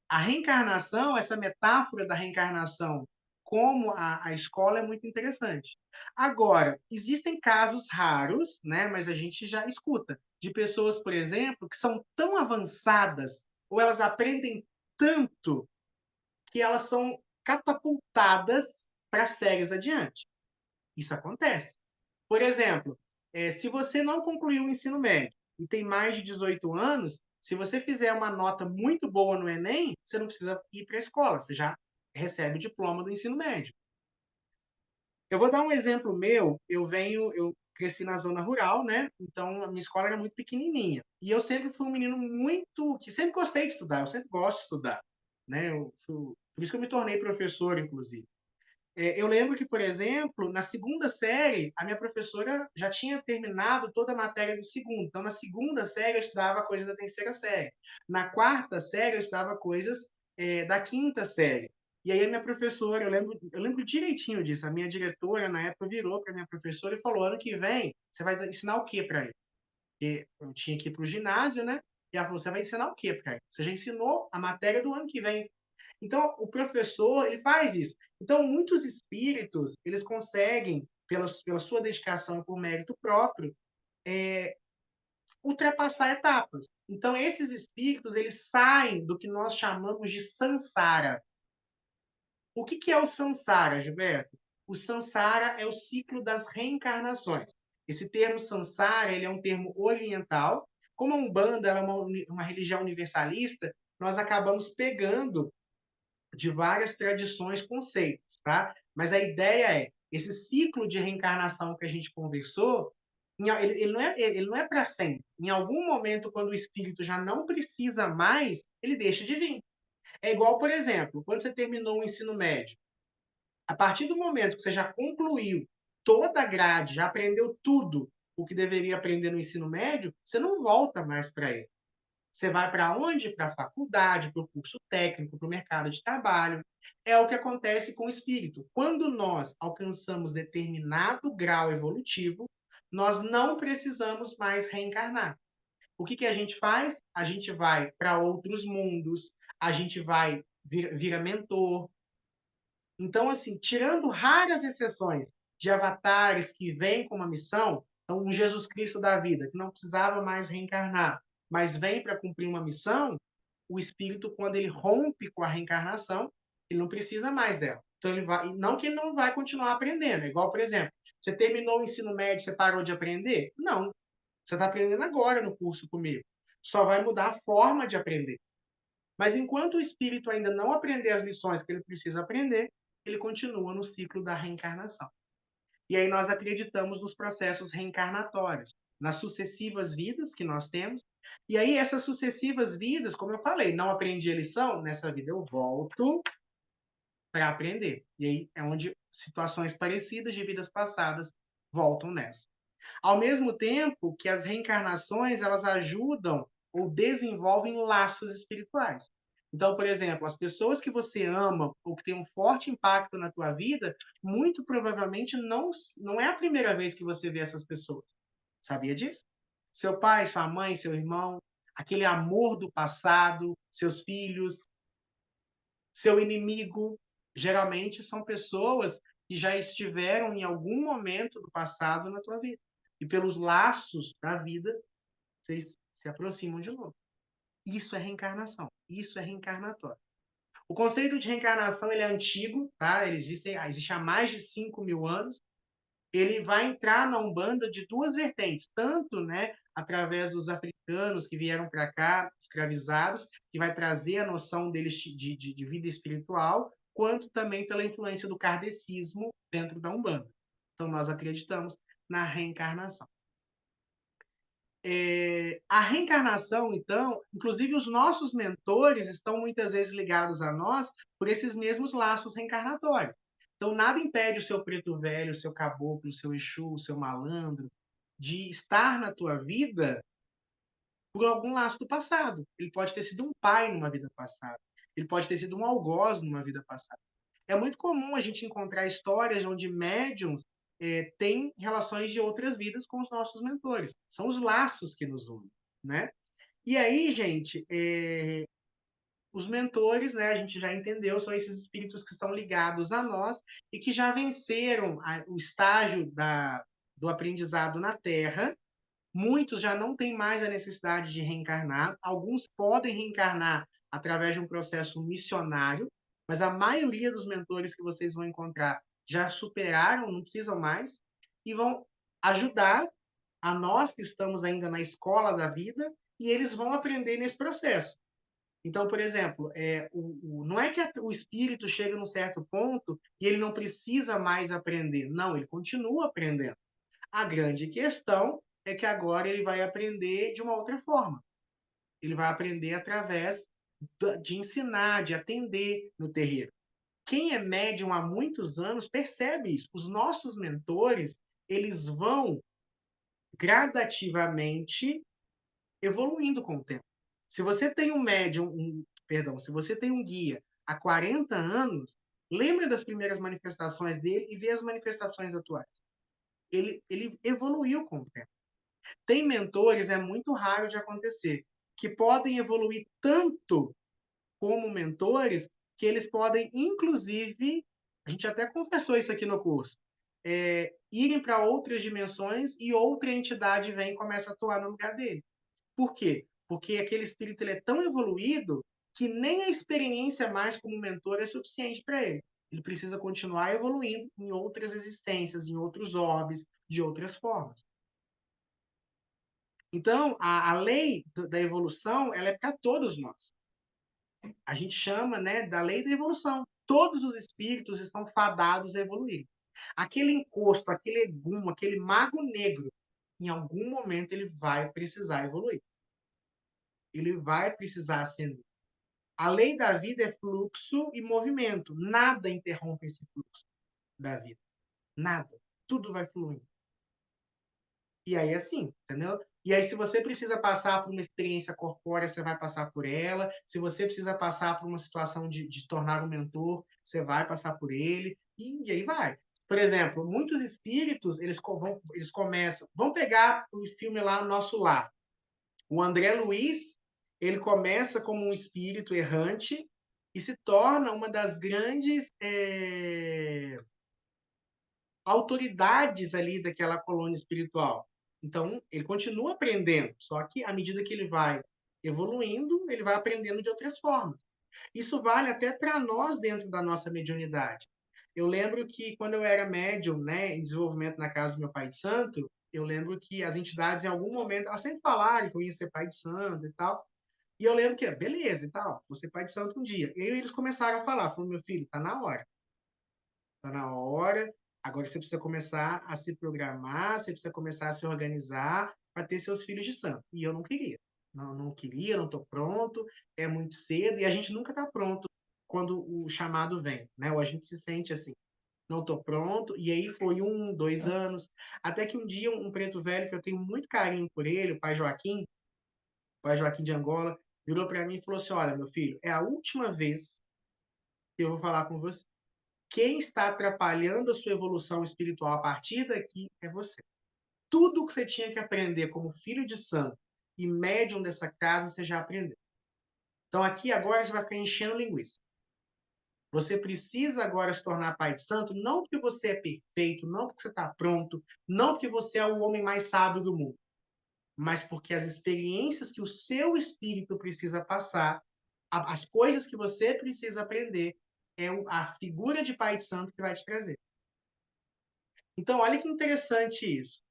a reencarnação, essa metáfora da reencarnação como a escola é muito interessante. Agora, existem casos raros, né, mas a gente já escuta, de pessoas, por exemplo, que são tão avançadas, ou elas aprendem tanto, que elas são catapultadas para séries adiante. Isso acontece. Por exemplo, se você não concluiu o ensino médio e tem mais de 18 anos, se você fizer uma nota muito boa no Enem, você não precisa ir para a escola, você já recebe o diploma do ensino médio. Eu vou dar um exemplo meu, eu cresci na zona rural, né? Então a minha escola era muito pequenininha. E eu sempre fui um menino muito que sempre gostei de estudar, eu sempre gosto de estudar, né? Por isso que eu me tornei professor, inclusive. Eu lembro que, por exemplo, na segunda série, a minha professora já tinha terminado toda a matéria do segundo. Então, na segunda série, eu estudava coisa da terceira série. Na quarta série, eu estudava coisas da quinta série. E aí, a minha professora, eu lembro direitinho disso, a minha diretora, na época, virou para a minha professora e falou: ano que vem, você vai ensinar o quê para ele? Porque eu tinha que ir para o ginásio, né? E ela falou: você vai ensinar o quê para ele? Você já ensinou a matéria do ano que vem. Então, o professor, ele faz isso. Então, muitos espíritos, eles conseguem, pela sua dedicação e por mérito próprio, ultrapassar etapas. Então, esses espíritos, eles saem do que nós chamamos de samsara. O que é o samsara, Gilberto? O samsara é o ciclo das reencarnações. Esse termo samsara, ele é um termo oriental. Como a Umbanda é uma religião universalista, nós acabamos pegando de várias tradições, conceitos, tá? Mas a ideia é, esse ciclo de reencarnação que a gente conversou, ele não é para sempre. Em algum momento, quando o espírito já não precisa mais, ele deixa de vir. É igual, por exemplo, quando você terminou o ensino médio, a partir do momento que você já concluiu toda a grade, já aprendeu tudo o que deveria aprender no ensino médio, você não volta mais para ele. Você vai para onde? Para a faculdade, para o curso técnico, para o mercado de trabalho. É o que acontece com o espírito. Quando nós alcançamos determinado grau evolutivo, nós não precisamos mais reencarnar. O que a gente faz? A gente vai para outros mundos, a gente vai vira mentor. Então, assim, tirando raras exceções de avatares que vêm com uma missão, então um Jesus Cristo da vida, que não precisava mais reencarnar, mas vem para cumprir uma missão, o espírito, quando ele rompe com a reencarnação, ele não precisa mais dela. Então, ele vai, não que ele não vai continuar aprendendo, é igual, por exemplo, você terminou o ensino médio, você parou de aprender? Não, você está aprendendo agora no curso comigo. Só vai mudar a forma de aprender. Mas enquanto o espírito ainda não aprender as lições que ele precisa aprender, ele continua no ciclo da reencarnação. E aí nós acreditamos nos processos reencarnatórios, nas sucessivas vidas que nós temos. E aí essas sucessivas vidas, como eu falei, não aprendi a lição, nessa vida eu volto para aprender. E aí é onde situações parecidas de vidas passadas voltam nessa. Ao mesmo tempo que as reencarnações, elas ajudam ou desenvolvem laços espirituais. Então, por exemplo, as pessoas que você ama ou que têm um forte impacto na tua vida, muito provavelmente não é a primeira vez que você vê essas pessoas. Sabia disso? Seu pai, sua mãe, seu irmão, aquele amor do passado, seus filhos, seu inimigo, geralmente são pessoas que já estiveram em algum momento do passado na tua vida. E pelos laços da vida, vocês se aproximam de novo. Isso é reencarnação. Isso é reencarnatório. O conceito de reencarnação ele é antigo, tá? Ele existe há mais de 5.000 anos. Ele vai entrar na Umbanda de duas vertentes, tanto, né, através dos africanos que vieram para cá, escravizados, que vai trazer a noção deles de vida espiritual, quanto também pela influência do kardecismo dentro da Umbanda. Então, nós acreditamos na reencarnação. A reencarnação, então, inclusive os nossos mentores estão muitas vezes ligados a nós por esses mesmos laços reencarnatórios. Então, nada impede o seu preto velho, o seu caboclo, o seu Exu, o seu malandro, de estar na tua vida por algum laço do passado. Ele pode ter sido um pai numa vida passada. Ele pode ter sido um algoz numa vida passada. É muito comum a gente encontrar histórias onde médiums têm relações de outras vidas com os nossos mentores. São os laços que nos unem, né? E aí, gente, os mentores, né, a gente já entendeu, são esses espíritos que estão ligados a nós e que já venceram o estágio do aprendizado na Terra. Muitos já não têm mais a necessidade de reencarnar, alguns podem reencarnar através de um processo missionário, mas a maioria dos mentores que vocês vão encontrar já superaram, não precisam mais, e vão ajudar a nós que estamos ainda na escola da vida, e eles vão aprender nesse processo. Então, por exemplo, não é que o espírito chega num certo ponto e ele não precisa mais aprender. Não, ele continua aprendendo. A grande questão é que agora ele vai aprender de uma outra forma. Ele vai aprender através de ensinar, de atender no terreiro. Quem é médium há muitos anos percebe isso. Os nossos mentores, eles vão gradativamente evoluindo com o tempo. Se você tem um médium, se você tem um guia há 40 anos, lembra das primeiras manifestações dele e vê as manifestações atuais. Ele evoluiu com o tempo. Tem mentores, é muito raro de acontecer, que podem evoluir tanto como mentores que eles podem, inclusive, a gente até conversou isso aqui no curso, irem para outras dimensões e outra entidade vem e começa a atuar no lugar dele. Por quê? Porque aquele espírito ele é tão evoluído que nem a experiência mais como mentor é suficiente para ele. Ele precisa continuar evoluindo em outras existências, em outros orbes, de outras formas. Então, a lei da evolução ela é para todos nós. A gente chama, né, da lei da evolução. Todos os espíritos estão fadados a evoluir. Aquele encosto, aquele egum, aquele mago negro, em algum momento ele vai precisar evoluir. Ele vai precisar ascender. A lei da vida é fluxo e movimento. Nada interrompe esse fluxo da vida. Nada. Tudo vai fluindo. E aí, assim, entendeu? E aí, se você precisa passar por uma experiência corpórea, você vai passar por ela. Se você precisa passar por uma situação de tornar um mentor, você vai passar por ele. E aí vai. Por exemplo, muitos espíritos, eles começam... Vamos pegar o filme lá, Nosso Lar. O André Luiz, ele começa como um espírito errante e se torna uma das grandes autoridades ali daquela colônia espiritual. Então, ele continua aprendendo, só que à medida que ele vai evoluindo, ele vai aprendendo de outras formas. Isso vale até para nós dentro da nossa mediunidade. Eu lembro que quando eu era médium, né, em desenvolvimento na casa do meu pai de santo, eu lembro que as entidades em algum momento, elas sempre falaram que eu ia ser pai de santo e tal. E eu lembro que, beleza e tal, vou ser pai de santo um dia. E aí eles começaram a falar, falaram, meu filho, tá na hora. Tá na hora. Agora você precisa começar a se programar, você precisa começar a se organizar para ter seus filhos de santo. E eu não queria. Não queria, não estou pronto, é muito cedo, e a gente nunca está pronto quando o chamado vem, né? Ou a gente se sente assim, não estou pronto, e aí foi 1, 2 anos, até que um dia um preto velho, que eu tenho muito carinho por ele, o pai Joaquim de Angola, virou para mim e falou assim, olha, meu filho, é a última vez que eu vou falar com você. Quem está atrapalhando a sua evolução espiritual a partir daqui é você. Tudo que você tinha que aprender como filho de santo e médium dessa casa, você já aprendeu. Então aqui agora você vai ficar enchendo linguiça. Você precisa agora se tornar pai de santo, não porque você é perfeito, não porque você está pronto, não porque você é o homem mais sábio do mundo, mas porque as experiências que o seu espírito precisa passar, as coisas que você precisa aprender, é a figura de pai de santo que vai te trazer. Então, olha que interessante isso.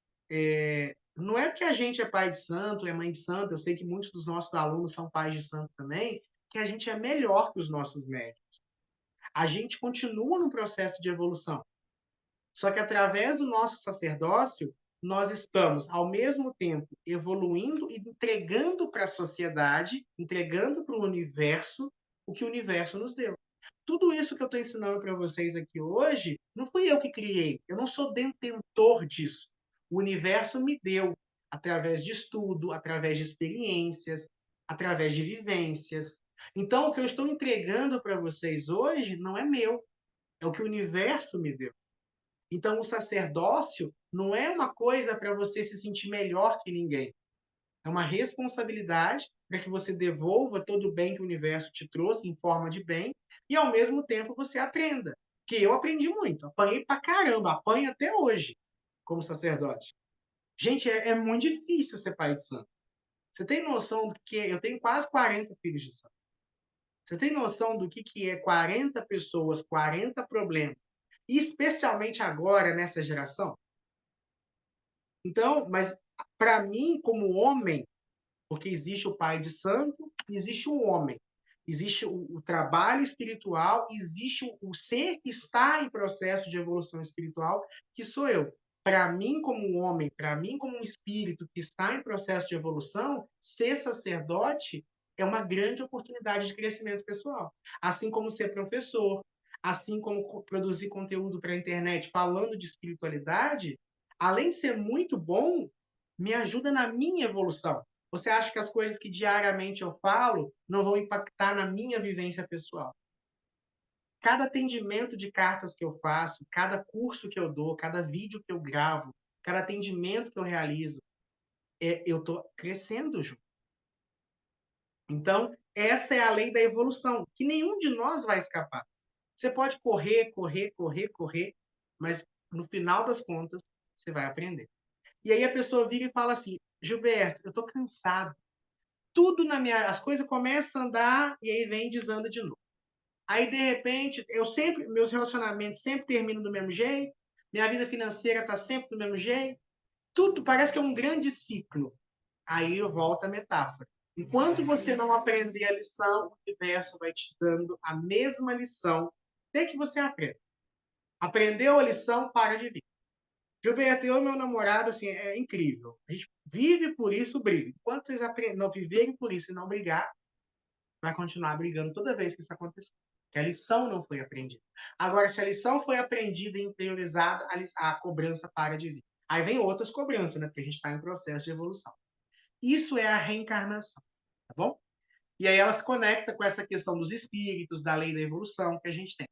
Não é porque a gente é pai de santo, é mãe de santo, eu sei que muitos dos nossos alunos são pais de santo também, que a gente é melhor que os nossos médicos. A gente continua no processo de evolução. Só que através do nosso sacerdócio, nós estamos, ao mesmo tempo, evoluindo e entregando para a sociedade, entregando para o universo o que o universo nos deu. Tudo isso que eu estou ensinando para vocês aqui hoje, não fui eu que criei, eu não sou detentor disso. O universo me deu, através de estudo, através de experiências, através de vivências. Então, o que eu estou entregando para vocês hoje não é meu, é o que o universo me deu. Então, o sacerdócio não é uma coisa para você se sentir melhor que ninguém. É uma responsabilidade para que você devolva todo o bem que o universo te trouxe em forma de bem e, ao mesmo tempo, você aprenda. Que eu aprendi muito, apanhei pra caramba, apanho até hoje como sacerdote. Gente, é muito difícil ser pai de santo. Você tem noção do que eu tenho quase 40 filhos de santo. Você tem noção do que é 40 pessoas, 40 problemas, e especialmente agora nessa geração? Então, mas para mim, como homem, porque existe o pai de santo, existe o homem, existe o trabalho espiritual, existe o ser que está em processo de evolução espiritual, que sou eu. Para mim, como um homem, para mim, como um espírito que está em processo de evolução, ser sacerdote é uma grande oportunidade de crescimento pessoal. Assim como ser professor, assim como produzir conteúdo para a internet falando de espiritualidade, além de ser muito bom, me ajuda na minha evolução. Você acha que as coisas que diariamente eu falo não vão impactar na minha vivência pessoal? Cada atendimento de cartas que eu faço, cada curso que eu dou, cada vídeo que eu gravo, cada atendimento que eu realizo, eu estou crescendo junto. Então, essa é a lei da evolução, que nenhum de nós vai escapar. Você pode correr, correr, correr, correr, mas no final das contas, você vai aprender. E aí a pessoa vira e fala assim: Gilberto, eu estou cansado. Tudo na minha. As coisas começam a andar e aí vem e desanda de novo. Aí, de repente, meus relacionamentos sempre terminam do mesmo jeito, minha vida financeira está sempre do mesmo jeito, tudo parece que é um grande ciclo. Aí eu volto à metáfora. Enquanto você não aprender a lição, o universo vai te dando a mesma lição até que você aprenda. Aprendeu a lição, para de vir. Gilberto, eu e meu namorado, assim, é incrível. A gente vive por isso, briga. Enquanto vocês não viverem por isso e não brigar, vai continuar brigando toda vez que isso acontecer. Que a lição não foi aprendida. Agora, se a lição foi aprendida e interiorizada, a cobrança para de vir. Aí vem outras cobranças, né? Porque a gente está em processo de evolução. Isso é a reencarnação, tá bom? E aí ela se conecta com essa questão dos espíritos, da lei da evolução que a gente tem.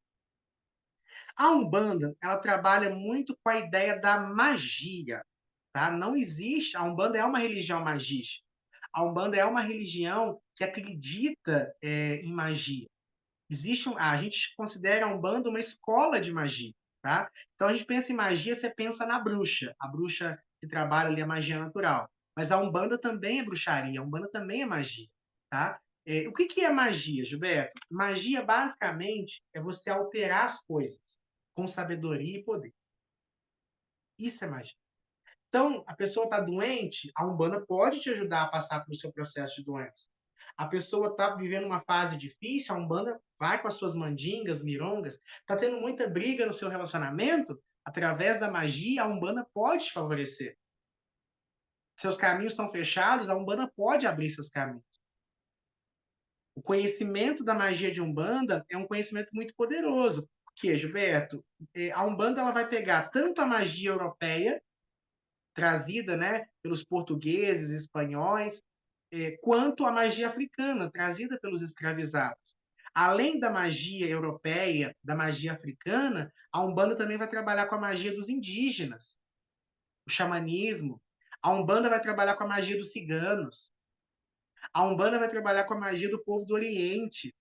A Umbanda, ela trabalha muito com a ideia da magia, tá? Não existe, a Umbanda é uma religião magística. A Umbanda é uma religião que acredita em magia. A gente considera a Umbanda uma escola de magia, tá? Então a gente pensa em magia, você pensa na bruxa, a bruxa que trabalha ali a magia natural. Mas a Umbanda também é bruxaria, a Umbanda também é magia, tá? O que é magia, Gilberto? Magia, basicamente, é você alterar as coisas com sabedoria e poder. Isso é magia. Então, a pessoa está doente, a Umbanda pode te ajudar a passar pelo seu processo de doença. A pessoa está vivendo uma fase difícil, a Umbanda vai com as suas mandingas, mirongas, está tendo muita briga no seu relacionamento, através da magia, a Umbanda pode te favorecer. Seus caminhos estão fechados, a Umbanda pode abrir seus caminhos. O conhecimento da magia de Umbanda é um conhecimento muito poderoso. Porque, Gilberto, a Umbanda ela vai pegar tanto a magia europeia, trazida, né, pelos portugueses, espanhóis, quanto a magia africana, trazida pelos escravizados. Além da magia europeia, da magia africana, a Umbanda também vai trabalhar com a magia dos indígenas, o xamanismo. A Umbanda vai trabalhar com a magia dos ciganos. A Umbanda vai trabalhar com a magia do povo do Oriente.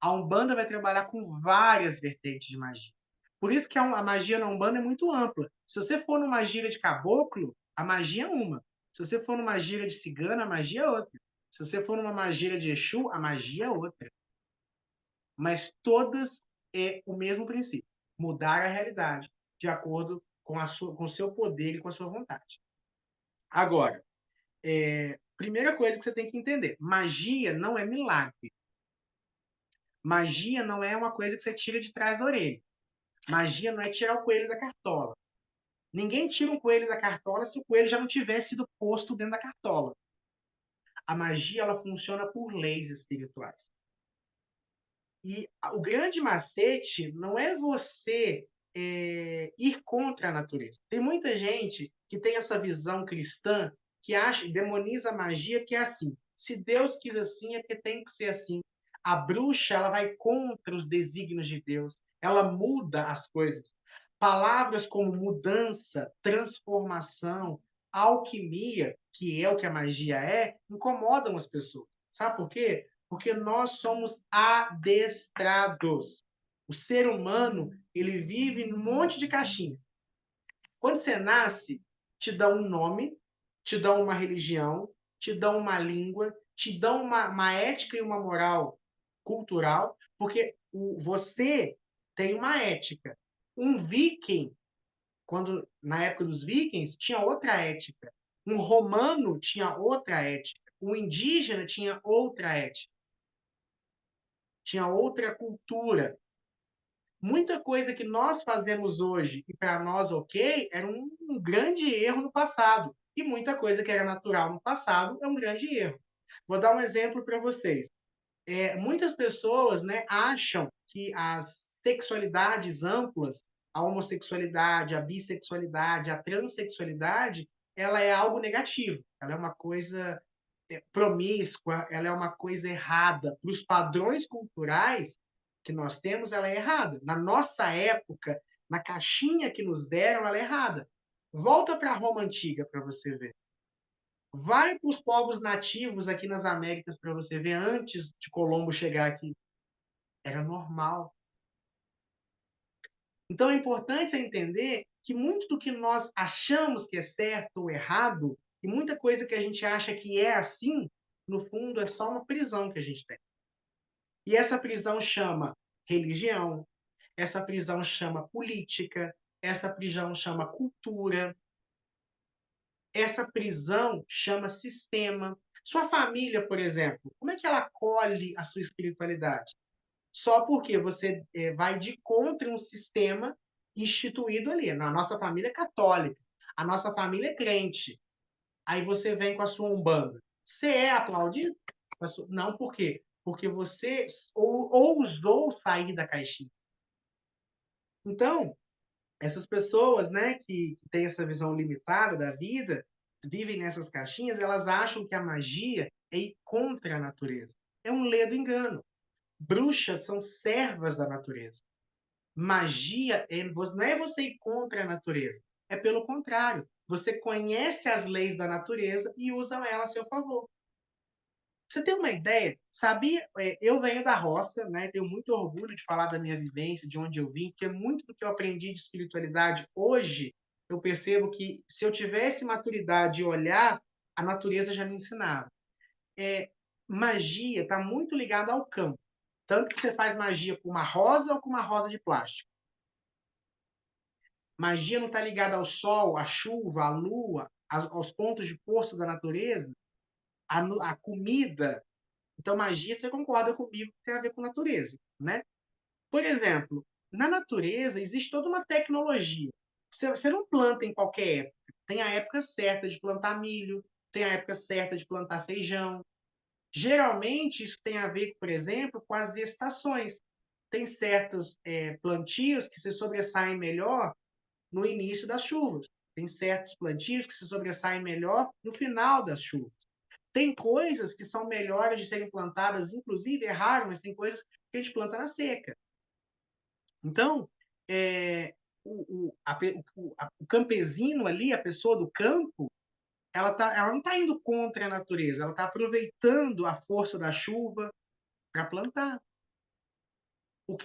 A Umbanda vai trabalhar com várias vertentes de magia. Por isso que a magia na Umbanda é muito ampla. Se você for numa gira de caboclo, a magia é uma. Se você for numa gira de cigana, a magia é outra. Se você for numa magia de Exu, a magia é outra. Mas todas é o mesmo princípio. Mudar a realidade de acordo com o seu poder e com a sua vontade. Agora, primeira coisa que você tem que entender: magia não é milagre. Magia não é uma coisa que você tira de trás da orelha. Magia não é tirar o coelho da cartola. Ninguém tira um coelho da cartola se o coelho já não tivesse sido posto dentro da cartola. A magia ela funciona por leis espirituais. E o grande macete não é você ir contra a natureza. Tem muita gente que tem essa visão cristã que acha, demoniza a magia, que é assim. Se Deus quis assim, é porque tem que ser assim. A bruxa, ela vai contra os desígnios de Deus. Ela muda as coisas. Palavras como mudança, transformação, alquimia, que é o que a magia é, incomodam as pessoas. Sabe por quê? Porque nós somos adestrados. O ser humano, ele vive num monte de caixinha. Quando você nasce, te dão um nome, te dão uma religião, te dão uma língua, te dão uma ética e uma moral cultural, porque você tem uma ética. Um viking, quando na época dos vikings, tinha outra ética. Um romano tinha outra ética. Um indígena tinha outra ética. Tinha outra cultura. Muita coisa que nós fazemos hoje e para nós ok, era um grande erro no passado. E muita coisa que era natural no passado é um grande erro. Vou dar um exemplo para vocês. Muitas pessoas, né, acham que as sexualidades amplas, a homossexualidade, a bissexualidade, a transexualidade, ela é algo negativo. Ela é uma coisa promíscua, ela é uma coisa errada. Para os padrões culturais que nós temos, ela é errada. Na nossa época, na caixinha que nos deram, ela é errada. Volta para a Roma Antiga para você ver. Vai para os povos nativos aqui nas Américas para você ver antes de Colombo chegar aqui. Era normal. Então é importante você entender que muito do que nós achamos que é certo ou errado, e muita coisa que a gente acha que é assim, no fundo é só uma prisão que a gente tem. E essa prisão chama religião, essa prisão chama política, essa prisão chama cultura, essa prisão chama sistema. Sua família, por exemplo, como é que ela acolhe a sua espiritualidade? Só porque você vai de contra um sistema instituído ali. A nossa família é católica, a nossa família é crente. Aí você vem com a sua umbanda. Você é aplaudido? Não, por quê? Porque você ousou sair da caixinha. Então, essas pessoas, né, que têm essa visão limitada da vida, vivem nessas caixinhas, elas acham que a magia é ir contra a natureza. É um ledo engano. Bruxas são servas da natureza. Magia não é você ir contra a natureza. É pelo contrário. Você conhece as leis da natureza e usa ela a seu favor. Você tem uma ideia? Sabia? Eu venho da roça, né? Tenho muito orgulho de falar da minha vivência, de onde eu vim, porque muito do que eu aprendi de espiritualidade hoje, eu percebo que se eu tivesse maturidade e olhar, a natureza já me ensinava. É, magia está muito ligada ao campo. Tanto que você faz magia com uma rosa ou com uma rosa de plástico. Magia não está ligada ao sol, à chuva, à lua, aos pontos de força da natureza, à comida. Então, magia, você concorda comigo que tem a ver com natureza, né? Por exemplo, na natureza existe toda uma tecnologia. Você não planta em qualquer época. Tem a época certa de plantar milho, tem a época certa de plantar feijão. Geralmente, isso tem a ver, por exemplo, com as estações. Tem certos plantios que se sobressaem melhor no início das chuvas. Tem certos plantios que se sobressaem melhor no final das chuvas. Tem coisas que são melhores de serem plantadas, inclusive é raro, mas tem coisas que a gente planta na seca. Então, o campesino ali, a pessoa do campo, ela não está indo contra a natureza, ela está aproveitando a força da chuva para plantar. O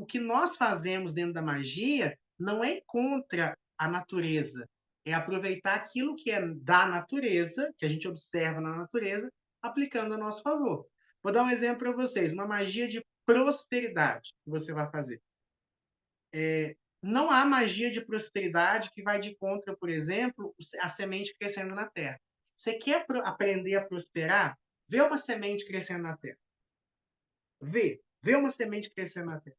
que nós fazemos dentro da magia não é contra a natureza, é aproveitar aquilo que é da natureza, que a gente observa na natureza, aplicando a nosso favor. Vou dar um exemplo para vocês, uma magia de prosperidade que você vai fazer. Não há magia de prosperidade que vai de contra, por exemplo, a semente crescendo na terra. Você quer aprender a prosperar? Vê uma semente crescendo na terra. Vê uma semente crescendo na terra.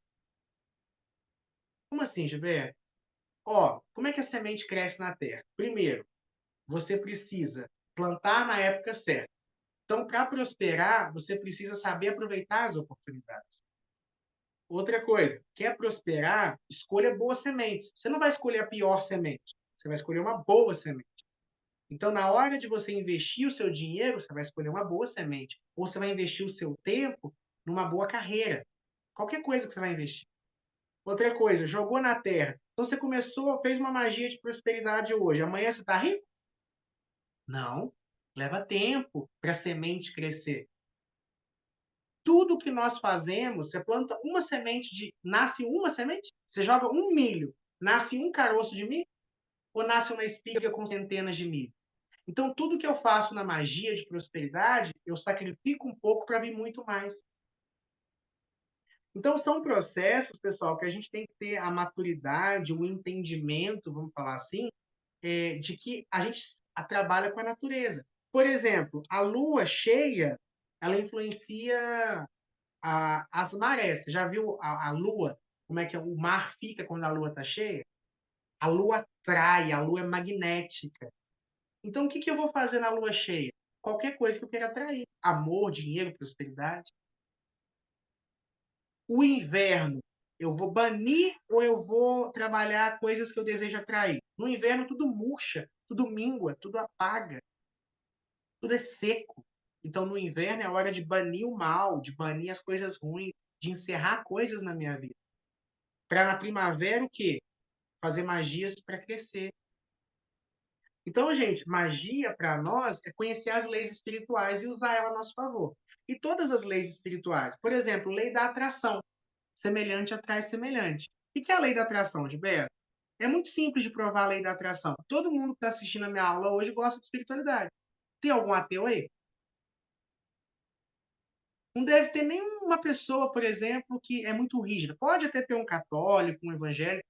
Como assim, Gilberto? Ó, como é que a semente cresce na terra? Primeiro, você precisa plantar na época certa. Então, para prosperar, você precisa saber aproveitar as oportunidades. Outra coisa, quer prosperar? Escolha boas sementes. Você não vai escolher a pior semente, você vai escolher uma boa semente. Então, na hora de você investir o seu dinheiro, você vai escolher uma boa semente. Ou você vai investir o seu tempo numa boa carreira. Qualquer coisa que você vai investir. Outra coisa, jogou na terra. Então, você começou, fez uma magia de prosperidade hoje. Amanhã você está rico? Não. Leva tempo para a semente crescer. Tudo que nós fazemos, você planta uma semente de. Nasce uma semente? Você joga um milho, nasce um caroço de milho? Ou nasce uma espiga com centenas de milho? Então, tudo que eu faço na magia de prosperidade, eu sacrifico um pouco para vir muito mais. Então, são processos, pessoal, que a gente tem que ter a maturidade, o entendimento, vamos falar assim, de que a gente trabalha com a natureza. Por exemplo, a lua cheia, ela influencia as marés. Você já viu a lua, como é que o mar fica quando a lua está cheia? A lua atrai, a lua é magnética. Então, o que eu vou fazer na lua cheia? Qualquer coisa que eu queira atrair. Amor, dinheiro, prosperidade. O inverno, eu vou banir ou eu vou trabalhar coisas que eu desejo atrair? No inverno, tudo murcha, tudo mingua, tudo apaga, tudo é seco. Então, no inverno é a hora de banir o mal, de banir as coisas ruins, de encerrar coisas na minha vida. Para na primavera, o quê? Fazer magias para crescer. Então, gente, magia para nós é conhecer as leis espirituais e usar ela a nosso favor. E todas as leis espirituais, por exemplo, lei da atração, semelhante atrai semelhante. O que é a lei da atração, Gilberto? É muito simples de provar a lei da atração. Todo mundo que está assistindo a minha aula hoje gosta de espiritualidade. Tem algum ateu aí? Não deve ter nenhuma pessoa, por exemplo, que é muito rígida. Pode até ter um católico, um evangélico,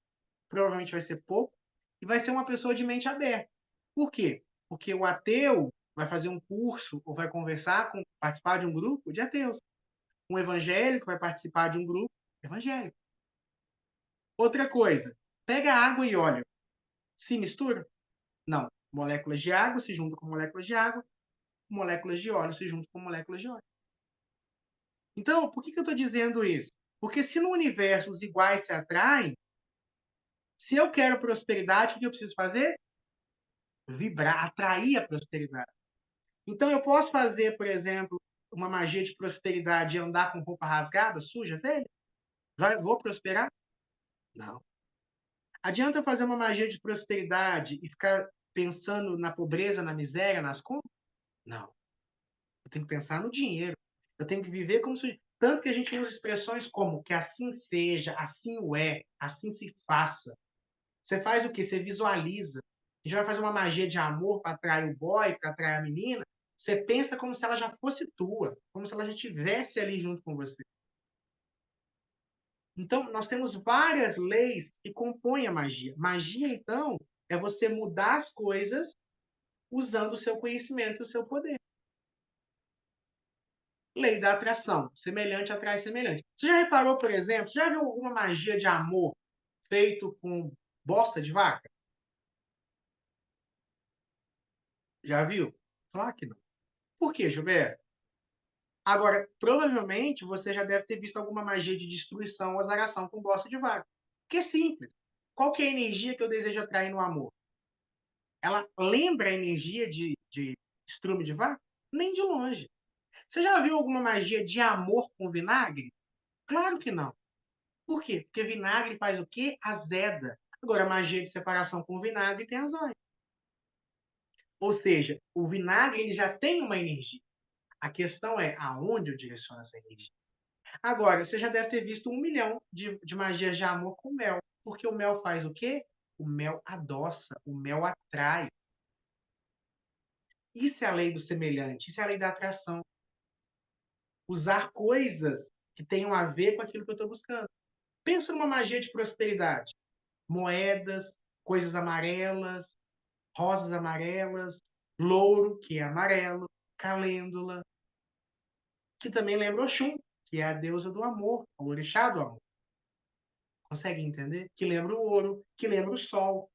provavelmente vai ser pouco, e vai ser uma pessoa de mente aberta. Por quê? Porque o ateu vai fazer um curso ou vai conversar com, participar de um grupo de ateus. Um evangélico vai participar de um grupo evangélico. Outra coisa, pega água e óleo. Se mistura? Não. Moléculas de água se juntam com moléculas de água, moléculas de óleo se juntam com moléculas de óleo. Então, por que eu estou dizendo isso? Porque se no universo os iguais se atraem, se eu quero prosperidade, o que eu preciso fazer? Vibrar, atrair a prosperidade. Então, eu posso fazer, por exemplo, uma magia de prosperidade e andar com roupa rasgada, suja, velha? Vou prosperar? Não. Adianta eu fazer uma magia de prosperidade e ficar pensando na pobreza, na miséria, nas contas? Não. Eu tenho que pensar no dinheiro. Eu tenho que viver como se. Tanto que a gente usa expressões como que assim seja, assim o é, assim se faça. Você faz o quê? Você visualiza. A gente vai fazer uma magia de amor para atrair o boy, para atrair a menina. Você pensa como se ela já fosse tua, como se ela já estivesse ali junto com você. Então, nós temos várias leis que compõem a magia. Magia, então, é você mudar as coisas usando o seu conhecimento e o seu poder. Lei da atração. Semelhante atrai semelhante. Você já reparou, por exemplo, já viu alguma magia de amor feito com bosta de vaca? Já viu? Claro que não. Por quê, Gilberto? Agora, provavelmente você já deve ter visto alguma magia de destruição ou azaração com bosta de vaca. Que é simples. Qual que é a energia que eu desejo atrair no amor? Ela lembra a energia de estrume de vaca? Nem de longe. Você já viu alguma magia de amor com vinagre? Claro que não. Por quê? Porque vinagre faz o quê? Azeda. Agora, a magia de separação com vinagre tem azóio. Ou seja, o vinagre ele já tem uma energia. A questão é aonde eu direciono essa energia. Agora, você já deve ter visto 1 milhão de magias de amor com mel. Porque o mel faz o quê? O mel adoça, o mel atrai. Isso é a lei do semelhante, isso é a lei da atração. Usar coisas que tenham a ver com aquilo que eu estou buscando. Pensa numa magia de prosperidade. Moedas, coisas amarelas, rosas amarelas, louro, que é amarelo, calêndula, que também lembra Oxum, que é a deusa do amor, o orixá do amor. Consegue entender? Que lembra o ouro, que lembra o sol.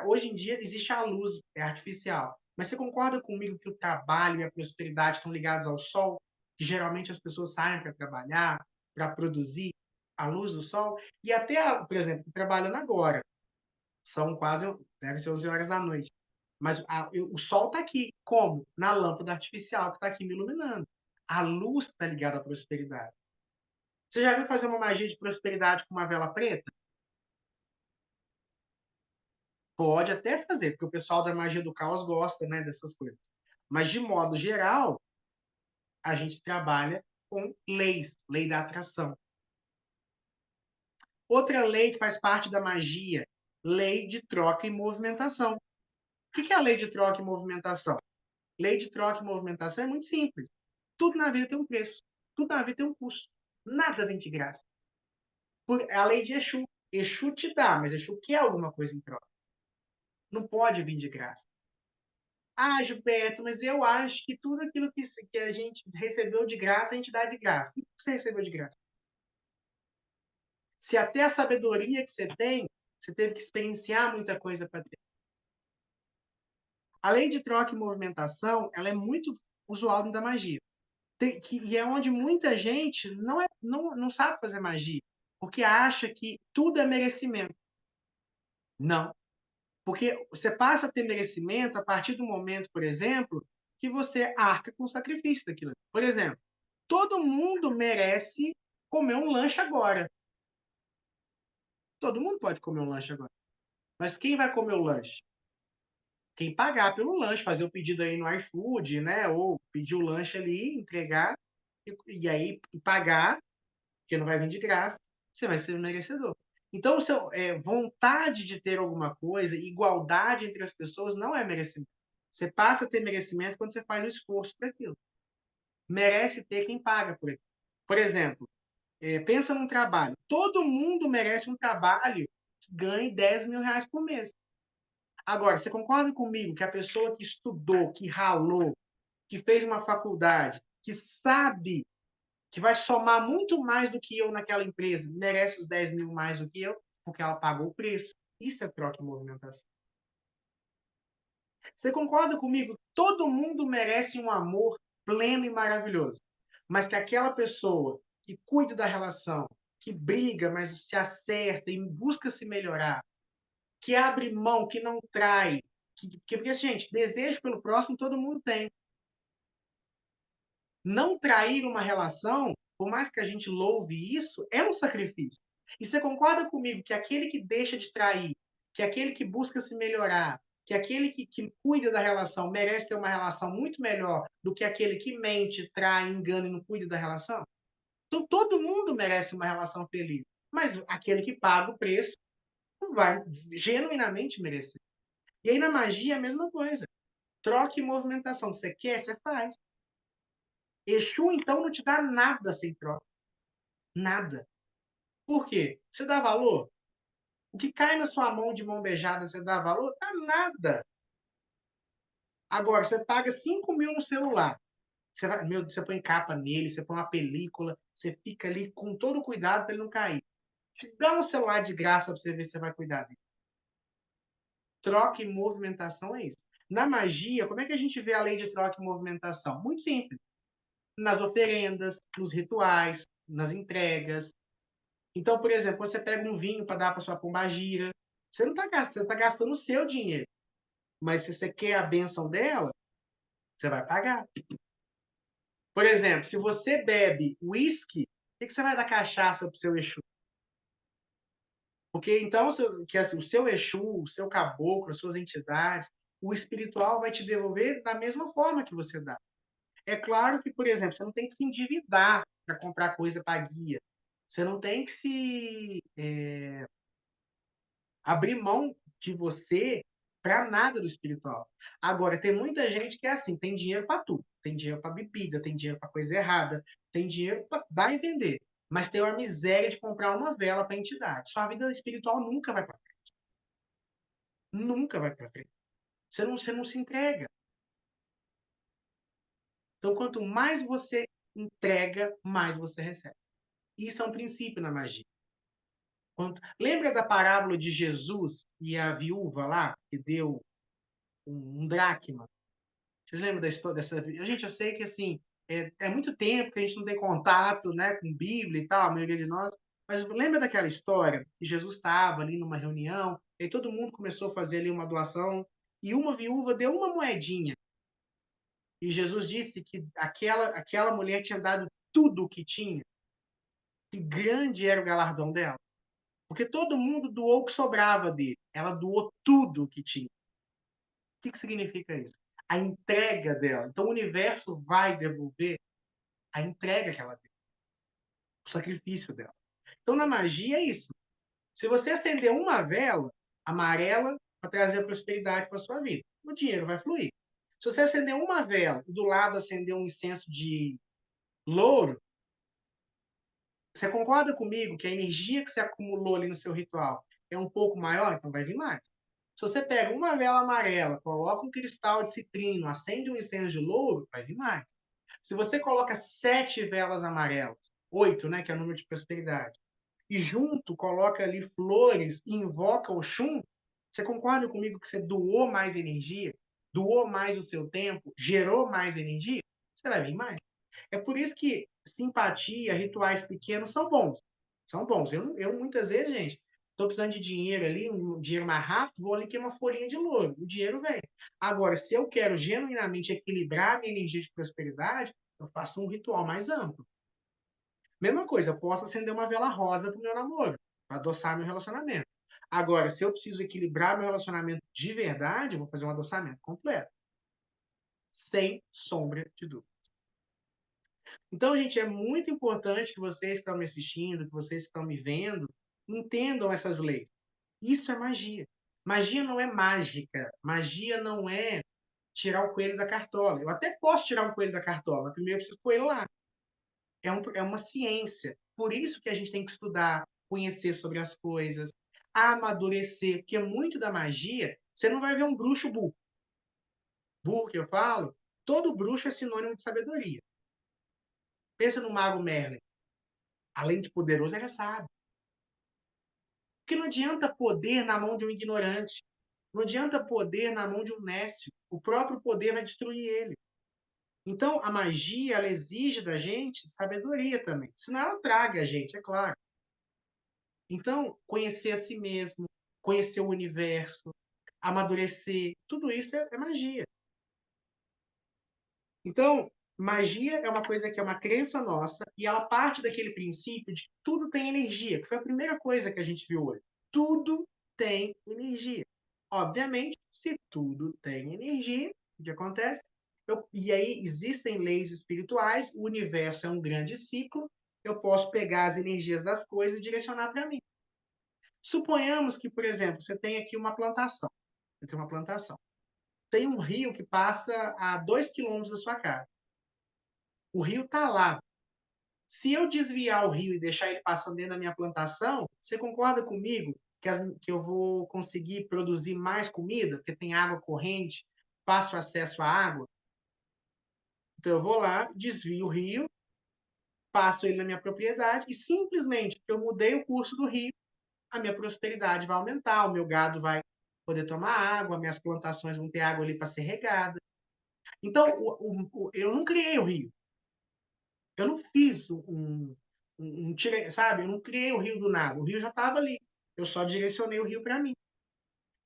Hoje em dia existe a luz, é artificial. Mas você concorda comigo que o trabalho e a prosperidade estão ligados ao sol? Que geralmente as pessoas saem para trabalhar, para produzir? a luz do sol, e até, por exemplo, trabalhando agora, são quase, deve ser 11 horas da noite, mas o sol está aqui, como? Na lâmpada artificial que está aqui me iluminando. A luz está ligada à prosperidade. Você já viu fazer uma magia de prosperidade com uma vela preta? Pode até fazer, porque o pessoal da magia do caos gosta, né, dessas coisas. Mas, de modo geral, a gente trabalha com leis, lei da atração. Outra lei que faz parte da magia, lei de troca e movimentação. O que é a lei de troca e movimentação? Lei de troca e movimentação é muito simples. Tudo na vida tem um preço. Tudo na vida tem um custo. Nada vem de graça. É a lei de Exu. Exu te dá, mas Exu quer alguma coisa em troca. Não pode vir de graça. Ah, Gilberto, mas eu acho que tudo aquilo que a gente recebeu de graça, a gente dá de graça. O que você recebeu de graça? Se até a sabedoria que você tem, você teve que experienciar muita coisa para ter. A lei de troca e movimentação, ela é muito usual da magia. E é onde muita gente não sabe fazer magia, porque acha que tudo é merecimento. Não. Porque você passa a ter merecimento a partir do momento, por exemplo, que você arca com o sacrifício daquilo. Por exemplo, todo mundo merece comer um lanche agora. Todo mundo pode comer um lanche agora. Mas quem vai comer o lanche? Quem pagar pelo lanche, fazer o pedido aí no iFood, né? Ou pedir o lanche ali, entregar, e aí pagar, porque não vai vir de graça, você vai ser merecedor. Então, vontade de ter alguma coisa, igualdade entre as pessoas, não é merecimento. Você passa a ter merecimento quando você faz o esforço para aquilo. Merece ter quem paga por aquilo. Por exemplo, pensa num trabalho. Todo mundo merece um trabalho que ganhe 10 mil reais por mês. Agora, você concorda comigo que a pessoa que estudou, que ralou, que fez uma faculdade, que sabe que vai somar muito mais do que eu naquela empresa, merece os 10 mil mais do que eu, porque ela pagou o preço. Isso é troca e movimentação. Você concorda comigo? Todo mundo merece um amor pleno e maravilhoso, mas que aquela pessoa que cuida da relação, que briga, mas se acerta e busca se melhorar, que abre mão, que não trai, porque, gente, desejo pelo próximo todo mundo tem. Não trair uma relação, por mais que a gente louve isso, é um sacrifício. E você concorda comigo que aquele que deixa de trair, que aquele que busca se melhorar, que aquele que cuida da relação merece ter uma relação muito melhor do que aquele que mente, trai, engana e não cuida da relação? Então todo mundo merece uma relação feliz. Mas aquele que paga o preço não vai genuinamente merecer. E aí na magia é a mesma coisa. Troca e movimentação. Você quer, você faz. Exu, então, não te dá nada sem troca. Nada. Por quê? Você dá valor? O que cai na sua mão de mão beijada, você dá valor? Dá nada. Agora, você paga 5 mil no celular. Você põe capa nele, você põe uma película, você fica ali com todo o cuidado para ele não cair. Te dá um celular de graça para você ver se você vai cuidar dele. Troca e movimentação é isso. Na magia, como é que a gente vê a lei de troca e movimentação? Muito simples. Nas oferendas, nos rituais, nas entregas. Então, por exemplo, você pega um vinho para dar para sua pombagira, você não está gastando, você está gastando o seu dinheiro. Mas se você quer a bênção dela, você vai pagar. Por exemplo, se você bebe uísque, por que você vai dar cachaça para o seu Exu? Porque então, que, assim, o seu Exu, o seu caboclo, as suas entidades, o espiritual vai te devolver da mesma forma que você dá. É claro que, por exemplo, você não tem que se endividar para comprar coisa para guia. Você não tem que se abrir mão de você para nada do espiritual. Agora, tem muita gente que é assim, tem dinheiro para tudo. Tem dinheiro para bebida, tem dinheiro para coisa errada, tem dinheiro para dar a entender. Mas tem uma miséria de comprar uma vela para a entidade. Sua vida espiritual nunca vai para frente. Nunca vai para frente. Você não se entrega. Então, quanto mais você entrega, mais você recebe. Isso é um princípio na magia. Lembra da parábola de Jesus e a viúva lá, que deu um dracma? Vocês lembram da história dessa? Gente, eu sei que assim é muito tempo que a gente não tem contato, né, com Bíblia e tal, a maioria de nós. Mas lembra daquela história que Jesus estava ali numa reunião, e todo mundo começou a fazer ali uma doação, e uma viúva deu uma moedinha. E Jesus disse que aquela mulher tinha dado tudo o que tinha, que grande era o galardão dela. Porque todo mundo doou o que sobrava dele. Ela doou tudo o que tinha. O que significa isso? A entrega dela. Então o universo vai devolver a entrega que ela deu, o sacrifício dela. Então na magia é isso. Se você acender uma vela amarela para trazer prosperidade para sua vida, o dinheiro vai fluir. Se você acender uma vela e do lado acender um incenso de louro, você concorda comigo que a energia que você acumulou ali no seu ritual é um pouco maior? Então vai vir mais. Se você pega uma vela amarela, coloca um cristal de citrino, acende um incenso de louro, vai vir mais. Se você coloca 7 velas amarelas, 8, né, que é o número de prosperidade, e junto coloca ali flores e invoca o Xum, você concorda comigo que você doou mais energia, doou mais o seu tempo, gerou mais energia? Você vai vir mais. É por isso que simpatia, rituais pequenos são bons. São bons. Eu muitas vezes, gente, estou precisando de dinheiro ali, um dinheiro mais rápido, vou ali que é uma folhinha de louro. O dinheiro vem. Agora, se eu quero genuinamente equilibrar a minha energia de prosperidade, eu faço um ritual mais amplo. Mesma coisa, eu posso acender uma vela rosa para o meu namoro, para adoçar meu relacionamento. Agora, se eu preciso equilibrar meu relacionamento de verdade, eu vou fazer um adoçamento completo, sem sombra de dúvida. Então, gente, é muito importante que vocês que estão me assistindo, que vocês que estão me vendo, entendam essas leis. Isso é magia. Magia não é mágica. Magia não é tirar o coelho da cartola. Eu até posso tirar um coelho da cartola, mas primeiro eu preciso pôr ele lá. É uma ciência. Por isso que a gente tem que estudar, conhecer sobre as coisas, amadurecer, porque muito da magia, você não vai ver um bruxo burro. Burro que eu falo, todo bruxo é sinônimo de sabedoria. Pensa no mago Merlin. Além de poderoso, ele é sábio. Porque não adianta poder na mão de um ignorante. Não adianta poder na mão de um nécio. O próprio poder vai destruir ele. Então, a magia, ela exige da gente sabedoria também. Senão ela traga a gente, é claro. Então, conhecer a si mesmo, conhecer o universo, amadurecer, tudo isso é magia. Então, magia é uma coisa que é uma crença nossa e ela parte daquele princípio de que tudo tem energia, que foi a primeira coisa que a gente viu hoje. Tudo tem energia. Obviamente, se tudo tem energia, o que acontece? E aí existem leis espirituais, o universo é um grande ciclo, eu posso pegar as energias das coisas e direcionar para mim. Suponhamos que, por exemplo, você tem aqui uma plantação. Você tem uma plantação. Tem um rio que passa a 2 quilômetros da sua casa. O rio está lá. Se eu desviar o rio e deixar ele passando dentro da minha plantação, você concorda comigo que eu vou conseguir produzir mais comida, porque tem água corrente, fácil acesso à água? Então eu vou lá, desvio o rio, passo ele na minha propriedade e simplesmente porque eu mudei o curso do rio, a minha prosperidade vai aumentar, o meu gado vai poder tomar água, minhas plantações vão ter água ali para ser regada. Então, eu não criei o rio. Eu não fiz sabe? Eu não criei o rio do nada. O rio já estava ali. Eu só direcionei o rio para mim.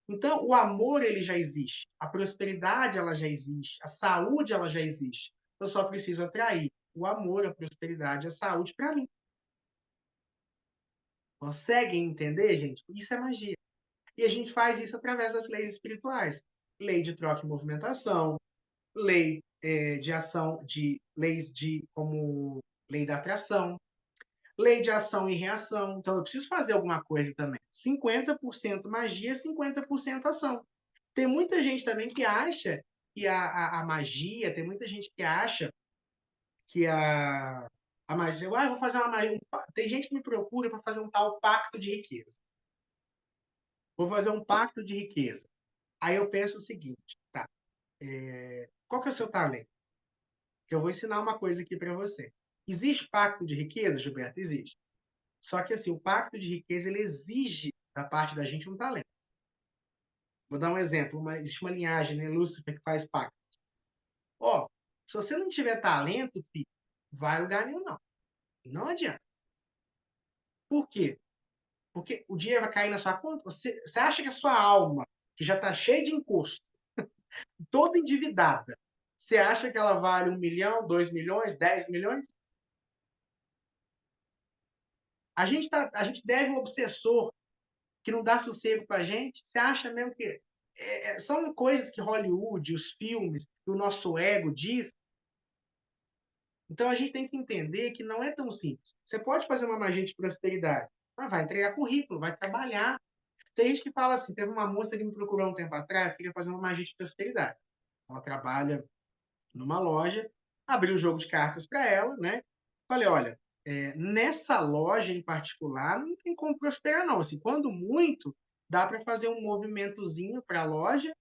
Então, o amor ele já existe, a prosperidade ela já existe, a saúde ela já existe. Eu só preciso atrair o amor, a prosperidade, a saúde para mim. Conseguem entender, gente? Isso é magia. E a gente faz isso através das leis espirituais. Lei de troca e movimentação, lei de ação, leis de como lei da atração, lei de ação e reação. Então, eu preciso fazer alguma coisa também. 50% magia, 50% ação. Tem muita gente também que acha que a magia, tem muita gente que acha que a magia, vou fazer uma magia. Tem gente que me procura para fazer um tal pacto de riqueza. Vou fazer um pacto de riqueza. Aí eu penso o seguinte, tá? Qual que é o seu talento? Que eu vou ensinar uma coisa aqui para você. Existe pacto de riqueza, Gilberto? Existe. Só que assim, o pacto de riqueza ele exige da parte da gente um talento. Vou dar um exemplo, existe uma linhagem, né, Lúcifer, que faz pacto. Ó, se você não tiver talento, filho, vai lugar nenhum, não. Não adianta. Por quê? Porque o dinheiro vai cair na sua conta. Você acha que a sua alma, que já está cheia de imposto, toda endividada, você acha que ela vale 1 milhão, 2 milhões, 10 milhões? A gente deve um obsessor que não dá sossego para a gente. Você acha mesmo que são coisas que Hollywood, os filmes, o nosso ego diz? Então a gente tem que entender que não é tão simples. Você pode fazer uma magia de prosperidade, mas vai entregar currículo, vai trabalhar. Tem gente que fala assim, teve uma moça que me procurou um tempo atrás, queria fazer uma magia de prosperidade. Ela trabalha numa loja, abri o jogo de cartas para ela, né? Falei, olha, nessa loja em particular não tem como prosperar não. Assim, quando muito, dá para fazer um movimentozinho para a loja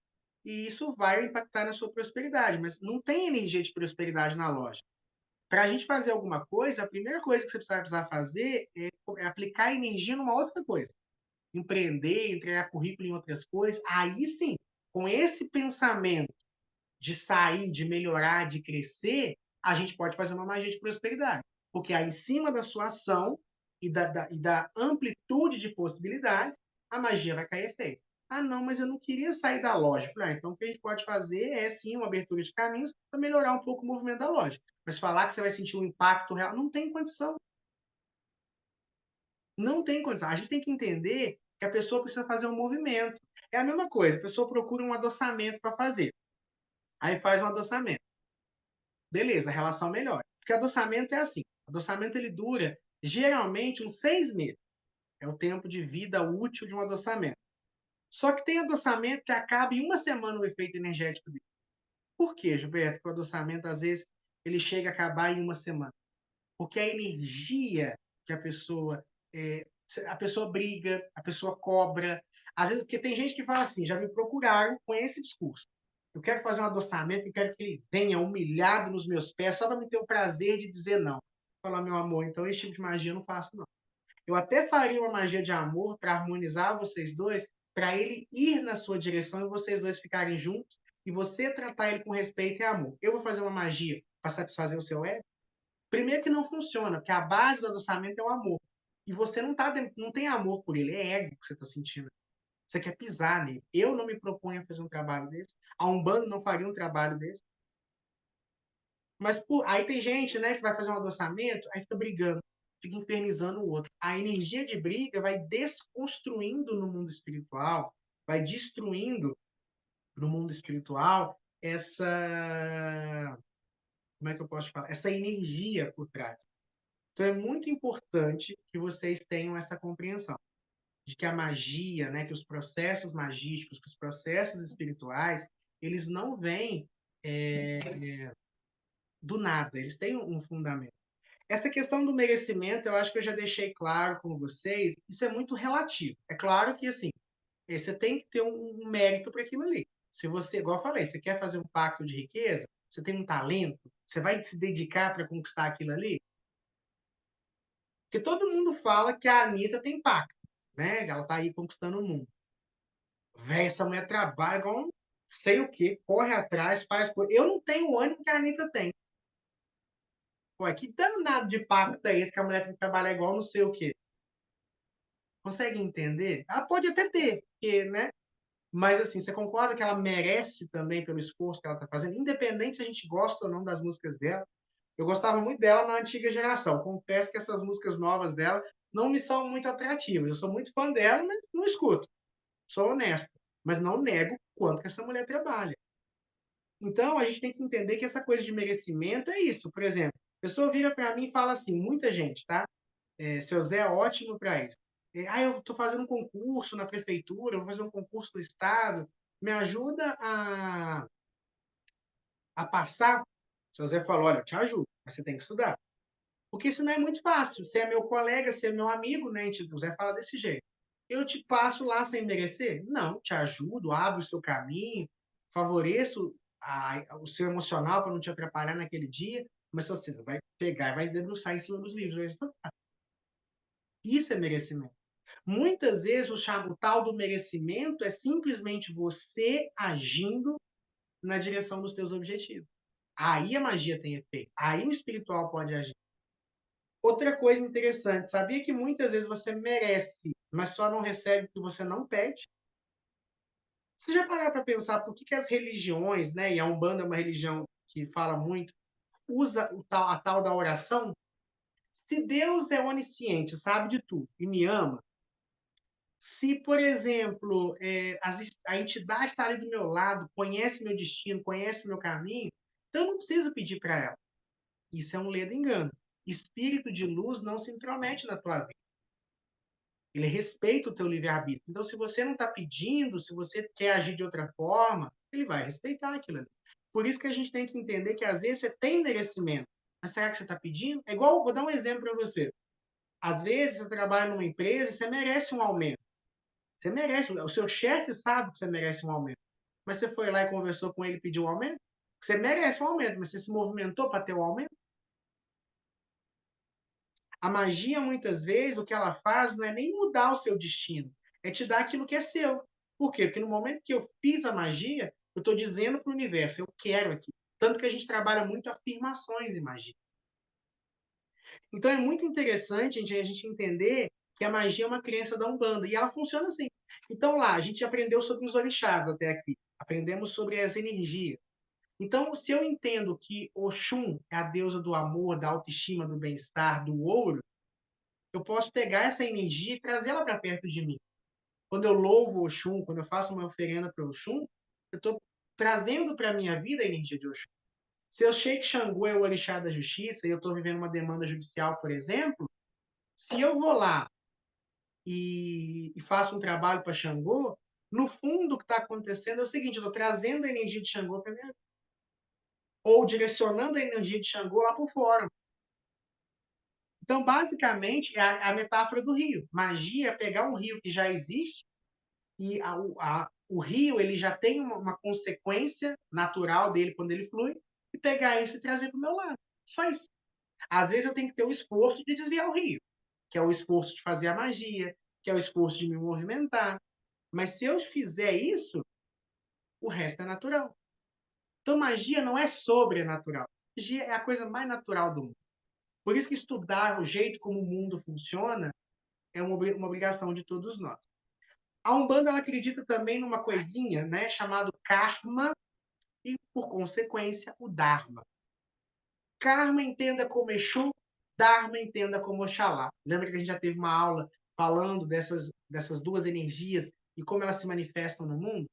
e isso vai impactar na sua prosperidade, mas não tem energia de prosperidade na loja. Para a gente fazer alguma coisa, a primeira coisa que você vai precisar fazer é aplicar energia numa outra coisa. Empreender, entregar currículo em outras coisas. Aí sim, com esse pensamento de sair, de melhorar, de crescer, a gente pode fazer uma magia de prosperidade. Porque aí, em cima da sua ação e da amplitude de possibilidades, a magia vai cair efeito. Ah, não, mas eu não queria sair da loja. Falei, então o que a gente pode fazer é sim uma abertura de caminhos para melhorar um pouco o movimento da loja. Mas falar que você vai sentir um impacto real, não tem condição. Não tem condição. A gente tem que entender que a pessoa precisa fazer um movimento. É a mesma coisa, a pessoa procura um adoçamento para fazer. Aí faz um adoçamento. Beleza, a relação melhora. Porque adoçamento é assim. Adoçamento ele dura geralmente uns 6 meses. É o tempo de vida útil de um adoçamento. Só que tem adoçamento que acaba em uma semana o efeito energético dele. Por quê, Gilberto? Porque o adoçamento, às vezes, ele chega a acabar em uma semana. Porque a energia que é, a pessoa briga, a pessoa cobra. Às vezes, porque tem gente que fala assim, já me procuraram com esse discurso. Eu quero fazer um adoçamento e quero que ele venha humilhado nos meus pés só para me ter o prazer de dizer não. Falar, meu amor, então esse tipo de magia eu não faço, não. Eu até faria uma magia de amor para harmonizar vocês dois, para ele ir na sua direção e vocês dois ficarem juntos e você tratar ele com respeito e amor. Eu vou fazer uma magia para satisfazer o seu ego? Primeiro que não funciona, porque a base do adoçamento é o amor. E você não tem amor por ele, é ego que você está sentindo. Você quer pisar nele. Eu não me proponho a fazer um trabalho desse. A Umbanda não faria um trabalho desse. Mas aí tem gente, né, que vai fazer um adoçamento, aí fica brigando, fica infernizando o outro. A energia de briga vai desconstruindo no mundo espiritual, vai destruindo no mundo espiritual essa, como é que eu posso falar? Essa energia por trás. Então é muito importante que vocês tenham essa compreensão de que a magia, né, que os processos magísticos, que os processos espirituais, eles não vêm do nada, eles têm um fundamento. Essa questão do merecimento, eu acho que eu já deixei claro com vocês, isso é muito relativo. É claro que, assim, você tem que ter um mérito para aquilo ali. Se você, igual eu falei, você quer fazer um pacto de riqueza, você tem um talento, você vai se dedicar para conquistar aquilo ali, porque todo mundo fala que a Anitta tem pacto, né? Ela tá aí conquistando o mundo. Véi, essa mulher trabalha igual um sei o quê, corre atrás, faz coisa. Eu não tenho o ânimo que a Anitta tem. Pô, que danado de pacto é esse que a mulher tem que trabalhar igual não sei o quê? Consegue entender? Ela pode até ter, porque, né? Mas assim, você concorda que ela merece também pelo esforço que ela está fazendo, independente se a gente gosta ou não das músicas dela? Eu gostava muito dela na antiga geração. Confesso que essas músicas novas dela não me são muito atrativas. Eu sou muito fã dela, mas não escuto. Sou honesto. Mas não nego o quanto que essa mulher trabalha. Então, a gente tem que entender que essa coisa de merecimento é isso. Por exemplo, a pessoa vira para mim e fala assim, muita gente, tá? Seu Zé é ótimo para isso. Eu estou fazendo um concurso na prefeitura, vou fazer um concurso no estado, me ajuda a passar? Seu Zé falou, olha, eu te ajudo, mas você tem que estudar. Porque isso não é muito fácil. Você é meu colega, você é meu amigo, né? O Zé fala desse jeito. Eu te passo lá sem merecer? Não, te ajudo, abro o seu caminho, favoreço o seu emocional para não te atrapalhar naquele dia, mas você vai pegar e vai debruçar em cima dos livros. Isso é merecimento. Muitas vezes o tal do merecimento é simplesmente você agindo na direção dos seus objetivos. Aí a magia tem efeito. Aí o espiritual pode agir. Outra coisa interessante, sabia que muitas vezes você merece, mas só não recebe porque você não pede? Você já parou para pensar por que que as religiões, né, e a Umbanda é uma religião que fala muito, usa a tal da oração? Se Deus é onisciente, sabe de tudo e me ama, se, por exemplo, a entidade está ali do meu lado, conhece meu destino, conhece meu caminho, então eu não preciso pedir para ela. Isso é um ledo engano. Espírito de luz não se intromete na tua vida. Ele respeita o teu livre-arbítrio. Então, se você não está pedindo, se você quer agir de outra forma, ele vai respeitar aquilo ali. Por isso que a gente tem que entender que às vezes você tem merecimento, mas será que você está pedindo? É igual, vou dar um exemplo para você. Às vezes você trabalha numa empresa e você merece um aumento. Você merece, o seu chefe sabe que você merece um aumento. Mas você foi lá e conversou com ele e pediu um aumento? Você merece um aumento, mas você se movimentou para ter o um aumento? A magia, muitas vezes, o que ela faz não é nem mudar o seu destino, é te dar aquilo que é seu. Por quê? Porque no momento que eu fiz a magia, eu estou dizendo para o universo, eu quero aqui. Tanto que a gente trabalha muito afirmações em magia. Então é muito interessante a gente entender que a magia é uma crença da Umbanda e ela funciona assim. Então lá, a gente aprendeu sobre os orixás até aqui, aprendemos sobre as energias. Então, se eu entendo que Oxum é a deusa do amor, da autoestima, do bem-estar, do ouro, eu posso pegar essa energia e trazê-la para perto de mim. Quando eu louvo Oxum, quando eu faço uma oferenda para Oxum, eu estou trazendo para a minha vida a energia de Oxum. Se eu sei que Xangô é o orixá da justiça e eu estou vivendo uma demanda judicial, por exemplo, se eu vou lá e faço um trabalho para Xangô, no fundo o que está acontecendo é o seguinte, eu estou trazendo a energia de Xangô para minha vida. Ou direcionando a energia de Xangô lá por fora. Então, basicamente, é a metáfora do rio. Magia é pegar um rio que já existe e o rio ele já tem uma consequência natural dele quando ele flui e pegar isso e trazer para o meu lado. Só isso. Às vezes eu tenho que ter o esforço de desviar o rio, que é o esforço de fazer a magia, que é o esforço de me movimentar. Mas se eu fizer isso, o resto é natural. Então, magia não é sobrenatural. Magia é a coisa mais natural do mundo. Por isso que estudar o jeito como o mundo funciona é uma obrigação de todos nós. A Umbanda ela acredita também numa coisinha, né, chamado karma e, por consequência, o Dharma. Karma entenda como Exu, Dharma entenda como Oxalá. Lembra que a gente já teve uma aula falando dessas duas energias e como elas se manifestam no mundo?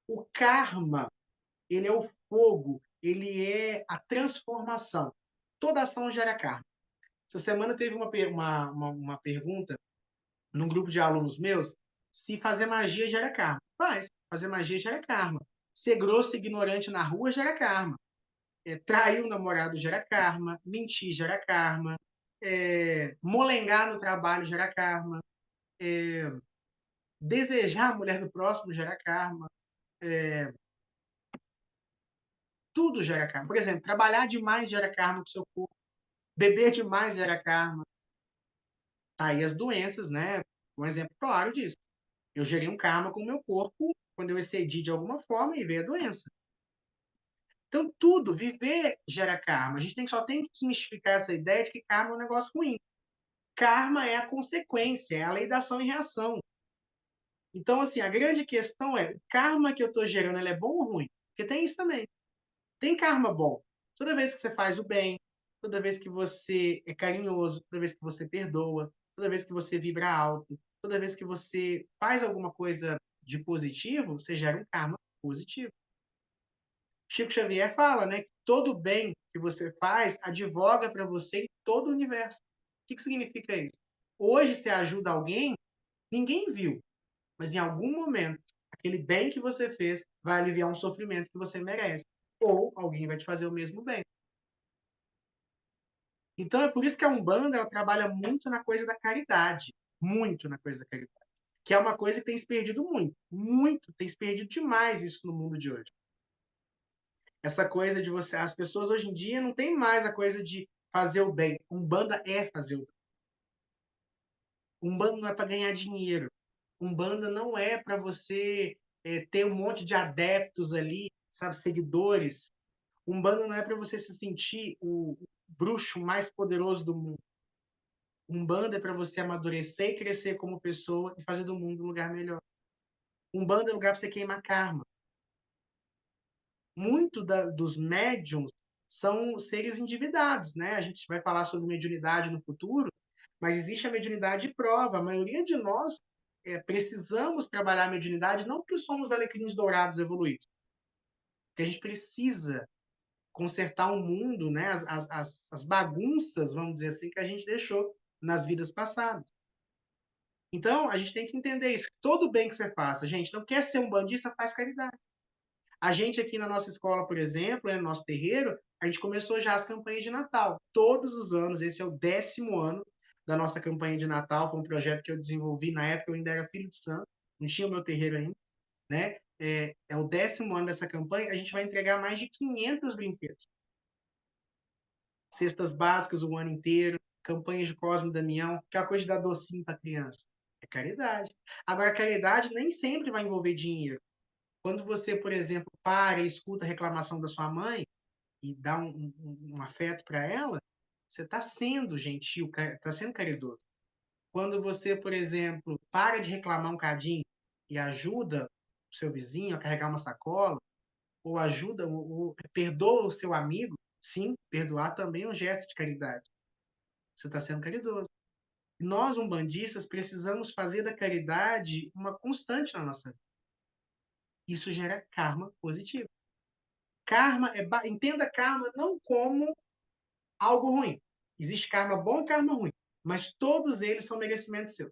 O karma, ele é o fogo, ele é a transformação. Toda ação gera karma. Essa semana teve uma pergunta num grupo de alunos meus se fazer magia gera karma. Faz. Fazer magia gera karma. Ser grosso e ignorante na rua gera karma. Trair o namorado gera karma. Mentir gera karma. Molengar no trabalho gera karma. Desejar a mulher do próximo gera karma. Tudo gera karma. Por exemplo, trabalhar demais gera karma com o seu corpo. Beber demais gera karma. Tá aí as doenças, né? Um exemplo claro disso. Eu gerei um karma com o meu corpo quando eu excedi de alguma forma e veio a doença. Então, tudo, viver gera karma. A gente só tem que desmistificar essa ideia de que karma é um negócio ruim. Karma é a consequência, é a lei da ação e reação. Então, assim, a grande questão é, o karma que eu estou gerando, ele é bom ou ruim? Porque tem isso também. Tem karma bom. Toda vez que você faz o bem, toda vez que você é carinhoso, toda vez que você perdoa, toda vez que você vibra alto, toda vez que você faz alguma coisa de positivo, você gera um karma positivo. Chico Xavier fala, né, que todo bem que você faz advoga para você em todo o universo. O que significa isso? Hoje você ajuda alguém, ninguém viu, mas em algum momento, aquele bem que você fez vai aliviar um sofrimento que você merece. Ou alguém vai te fazer o mesmo bem. Então é por isso que a Umbanda ela trabalha muito na coisa da caridade. Muito na coisa da caridade. Que é uma coisa que tem se perdido muito. Muito, tem se perdido demais isso no mundo de hoje. Essa coisa de você. As pessoas hoje em dia não tem mais a coisa de fazer o bem. Umbanda é fazer o bem. Umbanda não é para ganhar dinheiro. Umbanda não é para você ter um monte de adeptos ali, sabe, seguidores. Umbanda não é para você se sentir o bruxo mais poderoso do mundo. Umbanda é para você amadurecer e crescer como pessoa e fazer do mundo um lugar melhor. Umbanda é lugar para você queimar karma. Muito dos médiums são seres endividados, né? A gente vai falar sobre mediunidade no futuro, mas existe a mediunidade prova. A maioria de nós precisamos trabalhar a mediunidade não porque somos alecrins dourados evoluídos, porque a gente precisa consertar o mundo, né? As bagunças, vamos dizer assim, que a gente deixou nas vidas passadas. Então, a gente tem que entender isso. Todo bem que você faça, gente, não quer ser um bandista, faz caridade. A gente aqui na nossa escola, por exemplo, no nosso terreiro, a gente começou já as campanhas de Natal. Todos os anos, esse é o 10º ano da nossa campanha de Natal. Foi um projeto que eu desenvolvi na época, eu ainda era filho de santo, não tinha o meu terreiro ainda, né? É o 10º ano dessa campanha, a gente vai entregar mais de 500 brinquedos. Cestas básicas o ano inteiro, campanhas de Cosme e Damião, aquela coisa de dar docinho para criança. É caridade. Agora, caridade nem sempre vai envolver dinheiro. Quando você, por exemplo, para e escuta a reclamação da sua mãe e dá um afeto para ela, você está sendo gentil, está sendo caridoso. Quando você, por exemplo, para de reclamar um cadinho e ajuda o seu vizinho a carregar uma sacola, ou ajuda, ou perdoa o seu amigo, sim, perdoar também é um gesto de caridade. Você está sendo caridoso. Nós, umbandistas, precisamos fazer da caridade uma constante na nossa vida. Isso gera karma positivo. Karma entenda karma não como algo ruim. Existe karma bom e karma ruim, mas todos eles são merecimentos seus.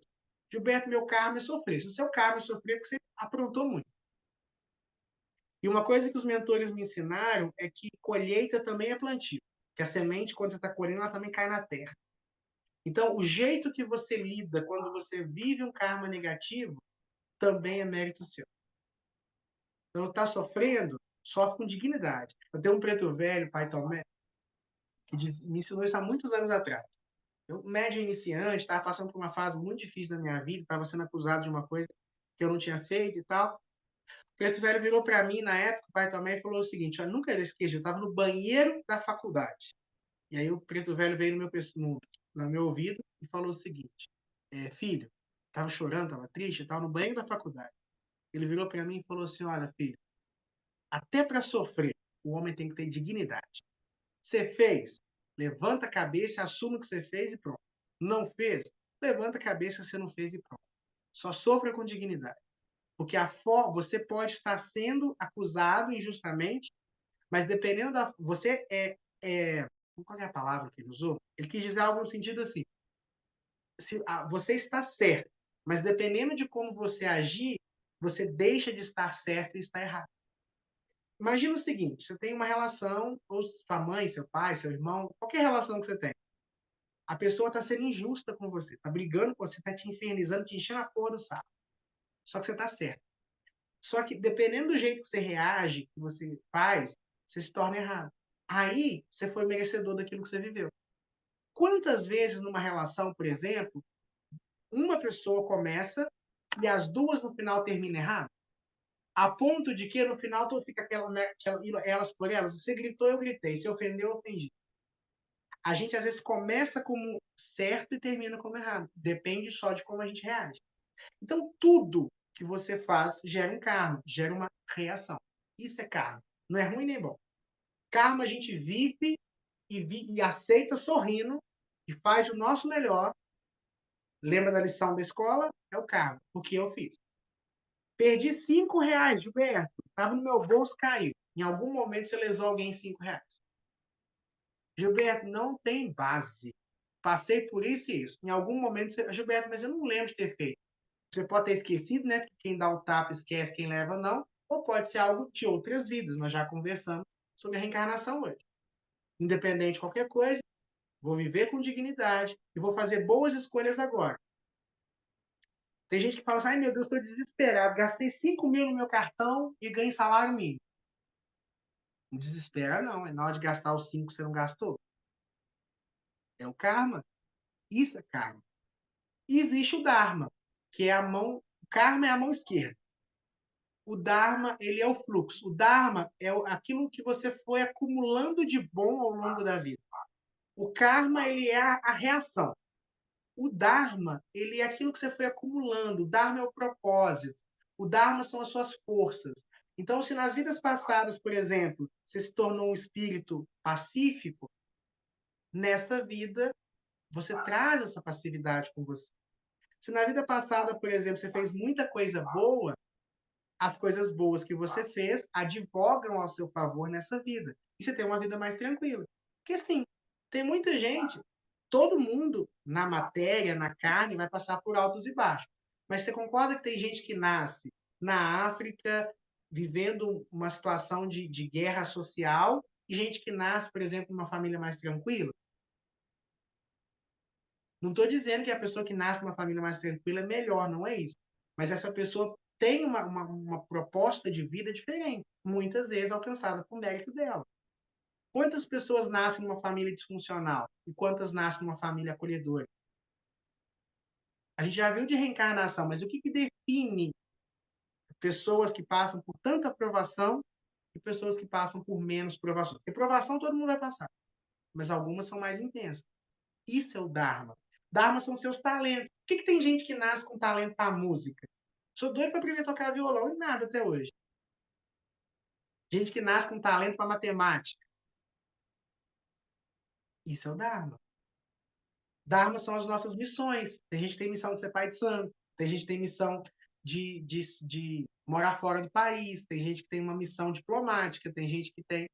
Gilberto, meu karma é sofrer. Se o seu karma é sofrer, é porque você aprontou muito. E uma coisa que os mentores me ensinaram é que colheita também é plantio. Que a semente, quando você está colhendo, ela também cai na terra. Então, o jeito que você lida quando você vive um karma negativo também é mérito seu. Então, está sofrendo, sofre com dignidade. Eu tenho um preto velho, pai Tomé, que me ensinou isso há muitos anos atrás. Eu, médio iniciante, estava passando por uma fase muito difícil da minha vida, estava sendo acusado de uma coisa que eu não tinha feito e tal. O preto velho virou para mim, na época, o pai Tomé, e falou o seguinte: eu nunca esqueci, eu estava no banheiro da faculdade. E aí o preto velho veio no meu ouvido e falou o seguinte: filho, estava chorando, estava triste, estava no banheiro da faculdade. Ele virou para mim e falou assim: olha, filho, até para sofrer, o homem tem que ter dignidade. Você fez, levanta a cabeça, assuma o que você fez e pronto. Não fez, levanta a cabeça, você não fez e pronto. Só sofra com dignidade. Porque você pode estar sendo acusado injustamente, mas dependendo da. Você qual é a palavra que ele usou? Ele quis dizer algo no sentido assim: você está certo, mas dependendo de como você agir, você deixa de estar certo e está errado. Imagina o seguinte: você tem uma relação, ou sua mãe, seu pai, seu irmão, qualquer relação que você tem. A pessoa está sendo injusta com você, está brigando com você, está te infernizando, te enchendo a porra do saco. Só que você está certo. Só que dependendo do jeito que você reage, que você faz, você se torna errado. Aí você foi merecedor daquilo que você viveu. Quantas vezes numa relação, por exemplo, uma pessoa começa e as duas no final terminam errado? A ponto de que no final tu fica elas por elas. Você gritou, eu gritei. Se ofendeu, eu ofendi. A gente às vezes começa como certo e termina como errado. Depende só de como a gente reage. Então, tudo que você faz gera um karma, gera uma reação. Isso é karma. Não é ruim nem bom. Karma a gente vive e aceita sorrindo e faz o nosso melhor. Lembra da lição da escola? É o karma. O que eu fiz? Perdi R$ 5, Gilberto. Estava no meu bolso, caiu. Em algum momento você lesou alguém em R$ 5. Gilberto, não tem base. Passei por isso e isso. Em algum momento, Gilberto, mas eu não lembro de ter feito. Você pode ter esquecido, né? Quem dá o tapa esquece, quem leva não. Ou pode ser algo de outras vidas. Nós já conversamos sobre a reencarnação hoje. Independente de qualquer coisa, vou viver com dignidade e vou fazer boas escolhas agora. Tem gente que fala assim: ai meu Deus, estou desesperado, gastei 5 mil no meu cartão e ganhei salário mínimo. Não desespera, não. É na hora de gastar os 5 que você não gastou. É o karma. Isso é karma. E existe o Dharma, que é a mão. O karma é a mão esquerda. O Dharma, ele é o fluxo. O Dharma é aquilo que você foi acumulando de bom ao longo da vida. O karma, ele é a reação. O Dharma, ele é aquilo que você foi acumulando. O Dharma é o propósito. O Dharma são as suas forças. Então, se nas vidas passadas, por exemplo, você se tornou um espírito pacífico, nesta vida você traz essa passividade com você. Se na vida passada, por exemplo, você fez muita coisa boa, as coisas boas que você fez advogam ao seu favor nessa vida. E você tem uma vida mais tranquila. Porque, sim, tem muita gente, todo mundo na matéria, na carne, vai passar por altos e baixos. Mas você concorda que tem gente que nasce na África, vivendo uma situação de guerra social, e gente que nasce, por exemplo, numa família mais tranquila? Não estou dizendo que a pessoa que nasce numa família mais tranquila é melhor, não é isso. Mas essa pessoa tem uma proposta de vida diferente, muitas vezes alcançada por mérito dela. Quantas pessoas nascem numa família disfuncional e quantas nascem numa família acolhedora? A gente já viu de reencarnação, mas o que define pessoas que passam por tanta provação e pessoas que passam por menos provação? Porque provação todo mundo vai passar, mas algumas são mais intensas. Isso é o Dharma. Dharma são seus talentos. Por que tem gente que nasce com talento para música? Sou doido para aprender a tocar violão e nada até hoje. Gente que nasce com talento para matemática. Isso é o Dharma. Dharma são as nossas missões. Tem gente que tem missão de ser pai de santo, tem gente que tem missão de morar fora do país, tem gente que tem uma missão diplomática, tem gente que tem.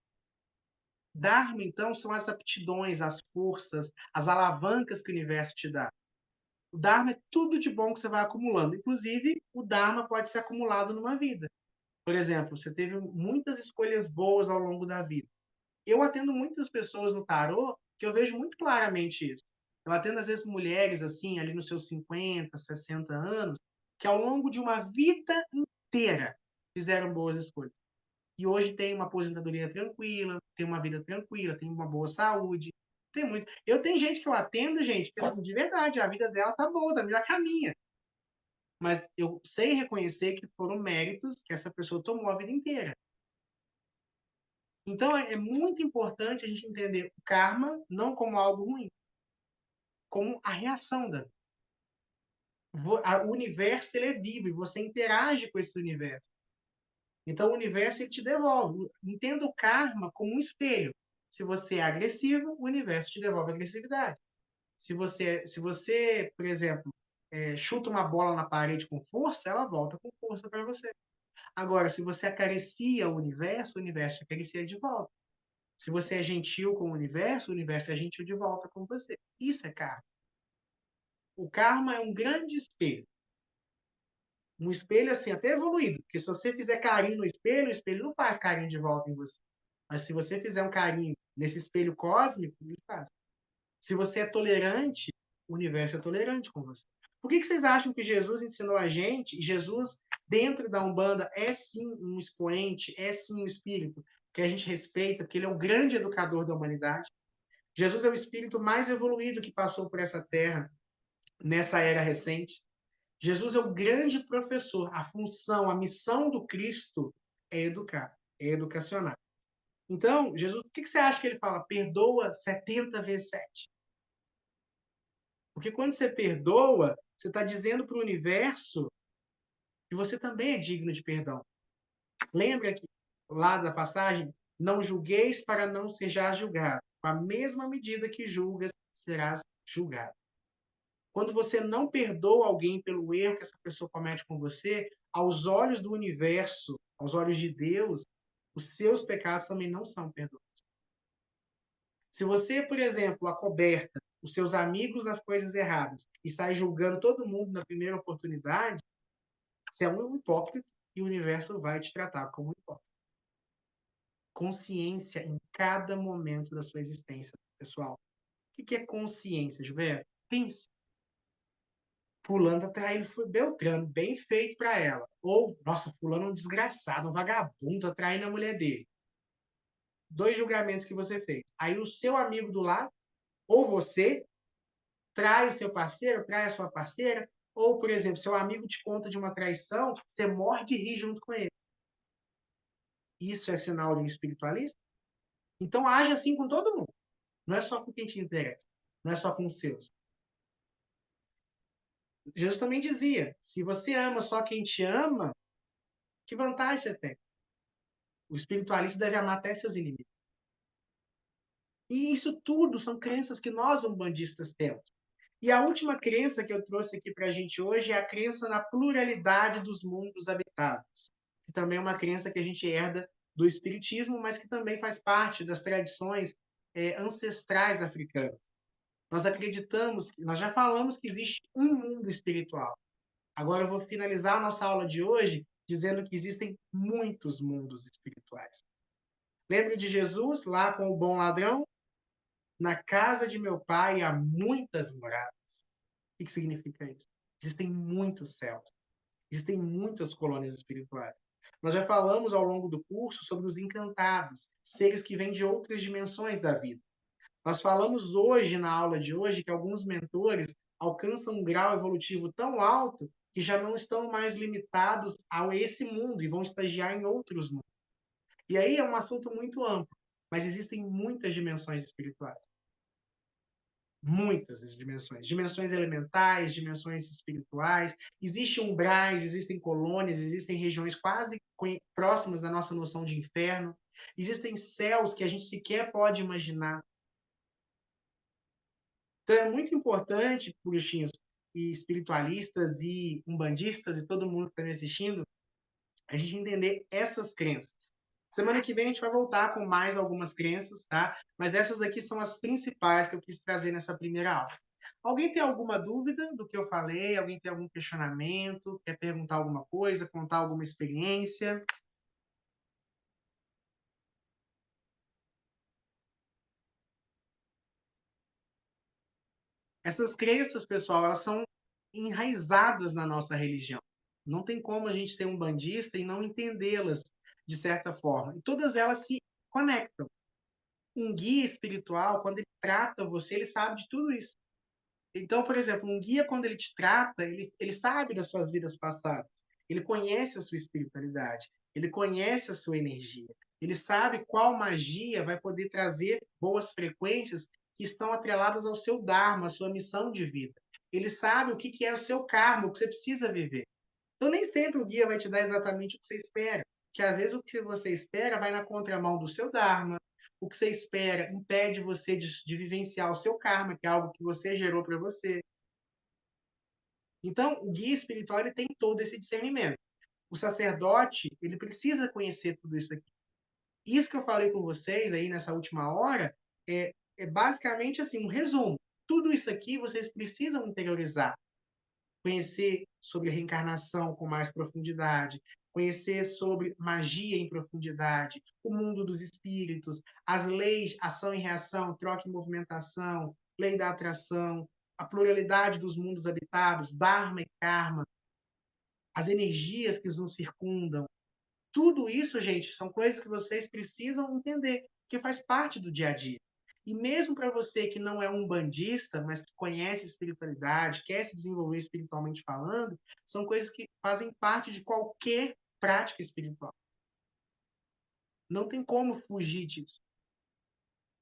Dharma, então, são as aptidões, as forças, as alavancas que o universo te dá. O Dharma é tudo de bom que você vai acumulando. Inclusive, o Dharma pode ser acumulado numa vida. Por exemplo, você teve muitas escolhas boas ao longo da vida. Eu atendo muitas pessoas no tarô que eu vejo muito claramente isso. Eu atendo, às vezes, mulheres, assim, ali nos seus 50, 60 anos, que ao longo de uma vida inteira fizeram boas escolhas. E hoje tem uma aposentadoria tranquila, tem uma vida tranquila, tem uma boa saúde. Tem muito. Eu tenho gente que eu atendo, gente, que assim, de verdade, a vida dela tá boa, tá melhor caminha. Mas eu sei reconhecer que foram méritos que essa pessoa tomou a vida inteira. Então é muito importante a gente entender o karma não como algo ruim, como a reação da. O universo ele é vivo e você interage com esse universo. Então o universo ele te devolve. Entenda o karma como um espelho. Se você é agressivo, o universo te devolve agressividade. Se você, por exemplo, chuta uma bola na parede com força, ela volta com força para você. Agora, se você acaricia o universo te acaricia de volta. Se você é gentil com o universo é gentil de volta com você. Isso é karma. O karma é um grande espelho. Um espelho, assim, até evoluído. Porque se você fizer carinho no espelho, o espelho não faz carinho de volta em você. Mas se você fizer um carinho nesse espelho cósmico, ele faz. Se você é tolerante, o universo é tolerante com você. Por que vocês acham que Jesus ensinou a gente, e Jesus, dentro da Umbanda, é sim um expoente, é sim um espírito que a gente respeita, porque ele é o grande educador da humanidade? Jesus é o espírito mais evoluído que passou por essa terra nessa era recente. Jesus é o grande professor. A função, a missão do Cristo é educar, é educacionar. Então, Jesus, o que você acha que ele fala? Perdoa 70 vezes 7. Porque quando você perdoa, você está dizendo para o universo que você também é digno de perdão. Lembra que lá da passagem? Não julgueis para não sejais julgado. Com a mesma medida que julgas, serás julgado. Quando você não perdoa alguém pelo erro que essa pessoa comete com você, aos olhos do universo, aos olhos de Deus, os seus pecados também não são perdoados. Se você, por exemplo, acoberta os seus amigos nas coisas erradas e sai julgando todo mundo na primeira oportunidade, você é um hipócrita e o universo vai te tratar como um hipócrita. Consciência em cada momento da sua existência, pessoal. O que é consciência, Gilberto? Pense. Fulano tá traindo Beltrano, bem feito para ela. Ou, nossa, fulano é um desgraçado, um vagabundo, tá traindo a mulher dele. Dois julgamentos que você fez. Aí o seu amigo do lado, ou você, trai o seu parceiro, trai a sua parceira, ou, por exemplo, seu amigo te conta de uma traição, você morre de rir junto com ele. Isso é sinal de um espiritualista? Então age assim com todo mundo. Não é só com quem te interessa. Não é só com os seus. Jesus também dizia: se você ama só quem te ama, que vantagem você tem? O espiritualista deve amar até seus inimigos. E isso tudo são crenças que nós, umbandistas, temos. E a última crença que eu trouxe aqui para a gente hoje é a crença na pluralidade dos mundos habitados, que também é uma crença que a gente herda do Espiritismo, mas que também faz parte das tradições ancestrais africanas. Nós acreditamos, nós já falamos que existe um mundo espiritual. Agora eu vou finalizar a nossa aula de hoje dizendo que existem muitos mundos espirituais. Lembra de Jesus lá com o bom ladrão? Na casa de meu pai há muitas moradas. O que significa isso? Existem muitos céus, existem muitas colônias espirituais. Nós já falamos ao longo do curso sobre os encantados, seres que vêm de outras dimensões da vida. Nós falamos hoje, na aula de hoje, que alguns mentores alcançam um grau evolutivo tão alto que já não estão mais limitados a esse mundo e vão estagiar em outros mundos. E aí é um assunto muito amplo, mas existem muitas dimensões espirituais. Muitas dimensões. Dimensões elementais, dimensões espirituais. Existem umbrais, existem colônias, existem regiões quase próximas da nossa noção de inferno. Existem céus que a gente sequer pode imaginar. Então é muito importante, bruxinhos e espiritualistas e umbandistas e todo mundo que está me assistindo, a gente entender essas crenças. Semana que vem a gente vai voltar com mais algumas crenças, tá? Mas essas aqui são as principais que eu quis trazer nessa primeira aula. Alguém tem alguma dúvida do que eu falei? Alguém tem algum questionamento? Quer perguntar alguma coisa? Contar alguma experiência? Essas crenças, pessoal, elas são enraizadas na nossa religião. Não tem como a gente ser um bandista e não entendê-las de certa forma. E todas elas se conectam. Um guia espiritual, quando ele trata você, ele sabe de tudo isso. Então, por exemplo, um guia, quando ele te trata, ele sabe das suas vidas passadas. Ele conhece a sua espiritualidade. Ele conhece a sua energia. Ele sabe qual magia vai poder trazer boas frequências que estão atreladas ao seu Dharma, à sua missão de vida. Ele sabe o que é o seu karma, o que você precisa viver. Então, nem sempre o guia vai te dar exatamente o que você espera. Porque às vezes o que você espera vai na contramão do seu Dharma, o que você espera impede você de vivenciar o seu karma, que é algo que você gerou para você. Então, o guia espiritual ele tem todo esse discernimento. O sacerdote, ele precisa conhecer tudo isso aqui. Isso que eu falei com vocês aí nessa última hora é basicamente assim, um resumo. Tudo isso aqui vocês precisam interiorizar. Conhecer sobre reencarnação com mais profundidade, conhecer sobre magia em profundidade, o mundo dos espíritos, as leis, ação e reação, troca e movimentação, lei da atração, a pluralidade dos mundos habitados, Dharma e Karma, as energias que nos circundam. Tudo isso, gente, são coisas que vocês precisam entender, que faz parte do dia a dia. E mesmo para você que não é um bandista, mas que conhece espiritualidade, quer se desenvolver espiritualmente falando, são coisas que fazem parte de qualquer prática espiritual. Não tem como fugir disso.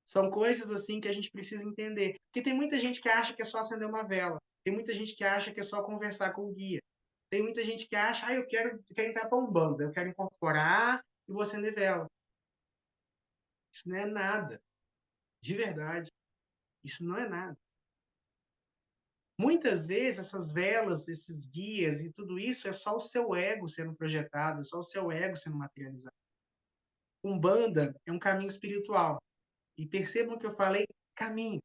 São coisas assim que a gente precisa entender. Porque tem muita gente que acha que é só acender uma vela. Tem muita gente que acha que é só conversar com o guia. Tem muita gente que acha, eu quero entrar para um bando, eu quero incorporar e vou acender vela. Isso não é nada. De verdade. Isso não é nada. Muitas vezes essas velas, esses guias e tudo isso é só o seu ego sendo projetado, é só o seu ego sendo materializado. Umbanda é um caminho espiritual. E percebam que eu falei caminho.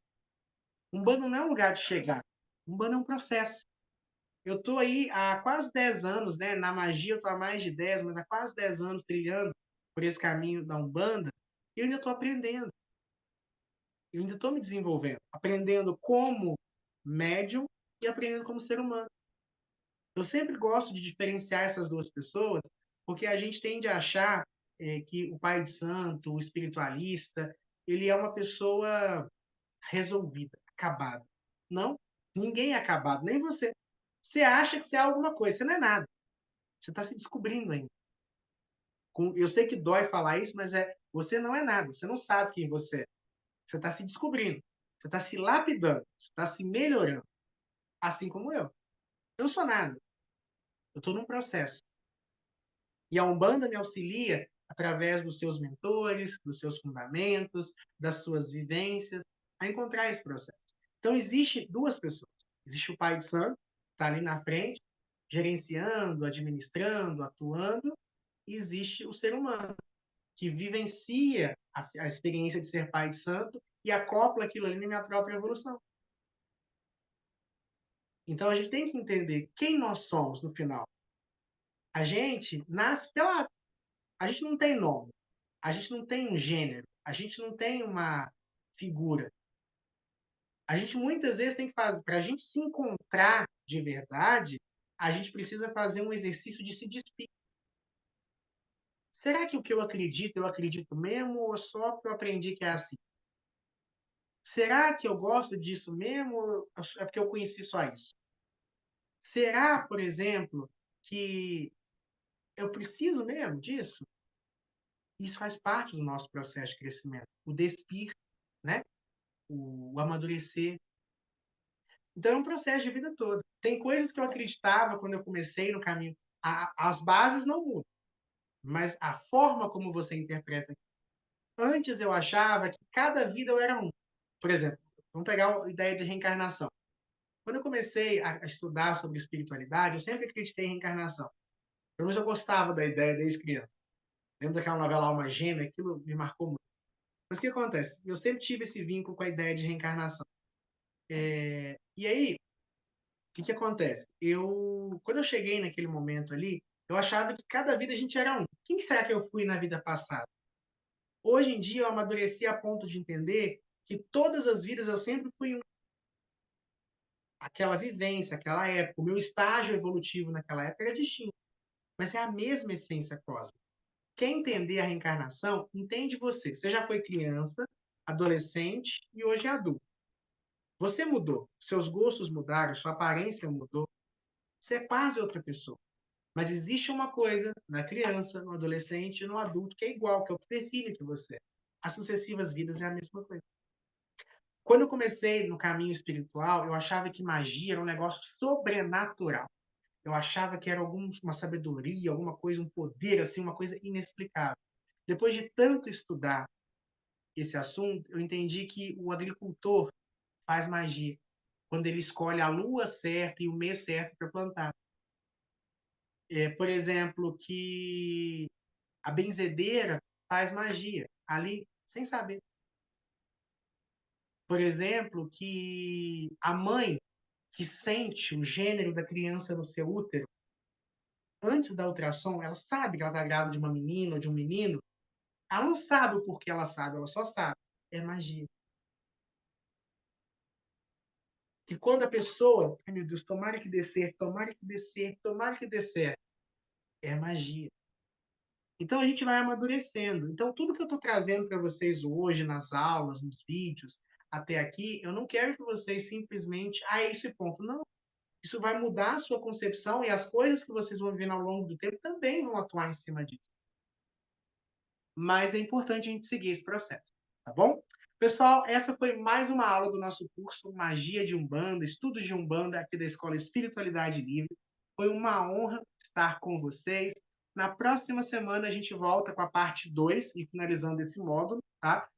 Umbanda não é um lugar de chegar. Umbanda é um processo. Eu estou aí há quase 10 anos, né? Na magia eu estou há mais de 10, mas há quase 10 anos trilhando por esse caminho da Umbanda, e eu ainda estou aprendendo. Eu ainda estou me desenvolvendo, aprendendo como médium e aprendendo como ser humano. Eu sempre gosto de diferenciar essas duas pessoas, porque a gente tende a achar que o pai de santo, o espiritualista, ele é uma pessoa resolvida, acabada. Não, ninguém é acabado, nem você. Você acha que você é alguma coisa, você não é nada. Você está se descobrindo ainda. Eu sei que dói falar isso, mas você não é nada. Você não sabe quem você é. Você está se descobrindo. Você está se lapidando. Você está se melhorando. Assim como eu. Eu não sou nada. Eu estou num processo. E a Umbanda me auxilia através dos seus mentores, dos seus fundamentos, das suas vivências, a encontrar esse processo. Então, existe duas pessoas. Existe o pai de santo, que está ali na frente, gerenciando, administrando, atuando, e existe o ser humano, que vivencia a experiência de ser pai de santo e acopla aquilo ali na minha própria evolução. Então, a gente tem que entender quem nós somos no final. A gente nasce pela. A gente não tem nome. A gente não tem um gênero, a gente não tem uma figura. A gente muitas vezes tem que fazer, para a gente se encontrar de verdade, a gente precisa fazer um exercício de se despir. Será que o que eu acredito mesmo ou só porque eu aprendi que é assim? Será que eu gosto disso mesmo ou é porque eu conheci só isso? Será, por exemplo, que eu preciso mesmo disso? Isso faz parte do nosso processo de crescimento, o despir, né? O amadurecer. Então é um processo de vida toda. Tem coisas que eu acreditava quando eu comecei no caminho. As bases não mudam, mas a forma como você interpreta. Antes eu achava que cada vida eu era um. Por exemplo, vamos pegar a ideia de reencarnação. Quando eu comecei a estudar sobre espiritualidade, eu sempre acreditei em reencarnação. Pelo menos eu gostava da ideia desde criança. Lembro daquela novela Alma Gêmea, aquilo me marcou muito. Mas o que acontece? Eu sempre tive esse vínculo com a ideia de reencarnação. E aí, que acontece? Quando eu cheguei naquele momento ali, eu achava que cada vida a gente era um. Quem será que eu fui na vida passada? Hoje em dia eu amadureci a ponto de entender que todas as vidas eu sempre fui um. Aquela vivência, aquela época, o meu estágio evolutivo naquela época era distinto, mas é a mesma essência cósmica. Quer entender a reencarnação? Entende você. Você já foi criança, adolescente e hoje é adulto. Você mudou, seus gostos mudaram, sua aparência mudou. Você é quase outra pessoa. Mas existe uma coisa na criança, no adolescente, no adulto que é igual, que é o que define que você é. As sucessivas vidas é a mesma coisa. Quando eu comecei no caminho espiritual, eu achava que magia era um negócio sobrenatural. Eu achava que era uma sabedoria, alguma coisa, um poder, assim, uma coisa inexplicável. Depois de tanto estudar esse assunto, eu entendi que o agricultor faz magia quando ele escolhe a lua certa e o mês certo para plantar. Por exemplo, que a benzedeira faz magia ali, sem saber. Por exemplo, que a mãe que sente o gênero da criança no seu útero, antes da ultrassom, ela sabe que ela está grávida de uma menina ou de um menino, ela não sabe o porquê ela sabe, ela só sabe. É magia. Que quando a pessoa, ai meu Deus, tomara que dê certo, tomara que dê certo, tomara que dê certo, é magia. Então a gente vai amadurecendo. Então tudo que eu estou trazendo para vocês hoje nas aulas, nos vídeos, até aqui, eu não quero que vocês simplesmente, é esse ponto. Não. Isso vai mudar a sua concepção e as coisas que vocês vão vivendo ao longo do tempo também vão atuar em cima disso. Mas é importante a gente seguir esse processo, tá bom? Pessoal, essa foi mais uma aula do nosso curso Magia de Umbanda, Estudos de Umbanda, aqui da Escola Espiritualidade Livre. Foi uma honra estar com vocês. Na próxima semana a gente volta com a parte 2 e finalizando esse módulo, tá?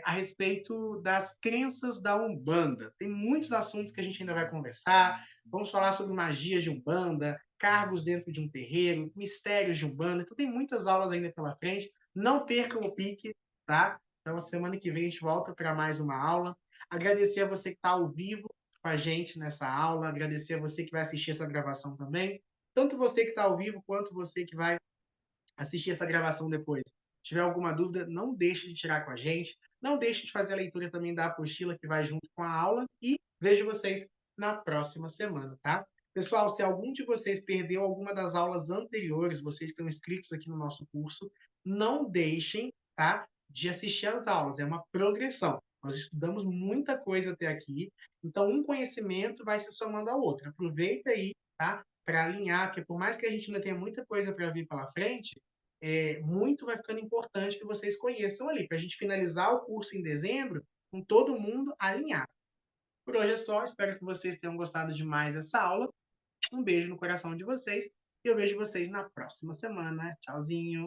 A respeito das crenças da Umbanda. Tem muitos assuntos que a gente ainda vai conversar. Vamos falar sobre magias de Umbanda, cargos dentro de um terreiro, mistérios de Umbanda. Então tem muitas aulas ainda pela frente. Não percam o pique, tá? Então, semana que vem a gente volta para mais uma aula. Agradecer a você que está ao vivo com a gente nessa aula. Agradecer a você que vai assistir essa gravação também. Tanto você que está ao vivo, quanto você que vai assistir essa gravação depois. Se tiver alguma dúvida, não deixe de tirar com a gente. Não deixe de fazer a leitura também da apostila que vai junto com a aula. E vejo vocês na próxima semana, tá? Pessoal, se algum de vocês perdeu alguma das aulas anteriores, vocês que estão inscritos aqui no nosso curso, não deixem, tá, de assistir às aulas. É uma progressão. Nós estudamos muita coisa até aqui, então um conhecimento vai se somando ao outro. Aproveita aí, tá, para alinhar, porque por mais que a gente ainda tenha muita coisa para vir pela frente, muito vai ficando importante que vocês conheçam ali, para a gente finalizar o curso em dezembro com todo mundo alinhado. Por hoje é só, espero que vocês tenham gostado demais dessa aula Um beijo no coração de vocês e eu vejo vocês na próxima semana. Tchauzinho!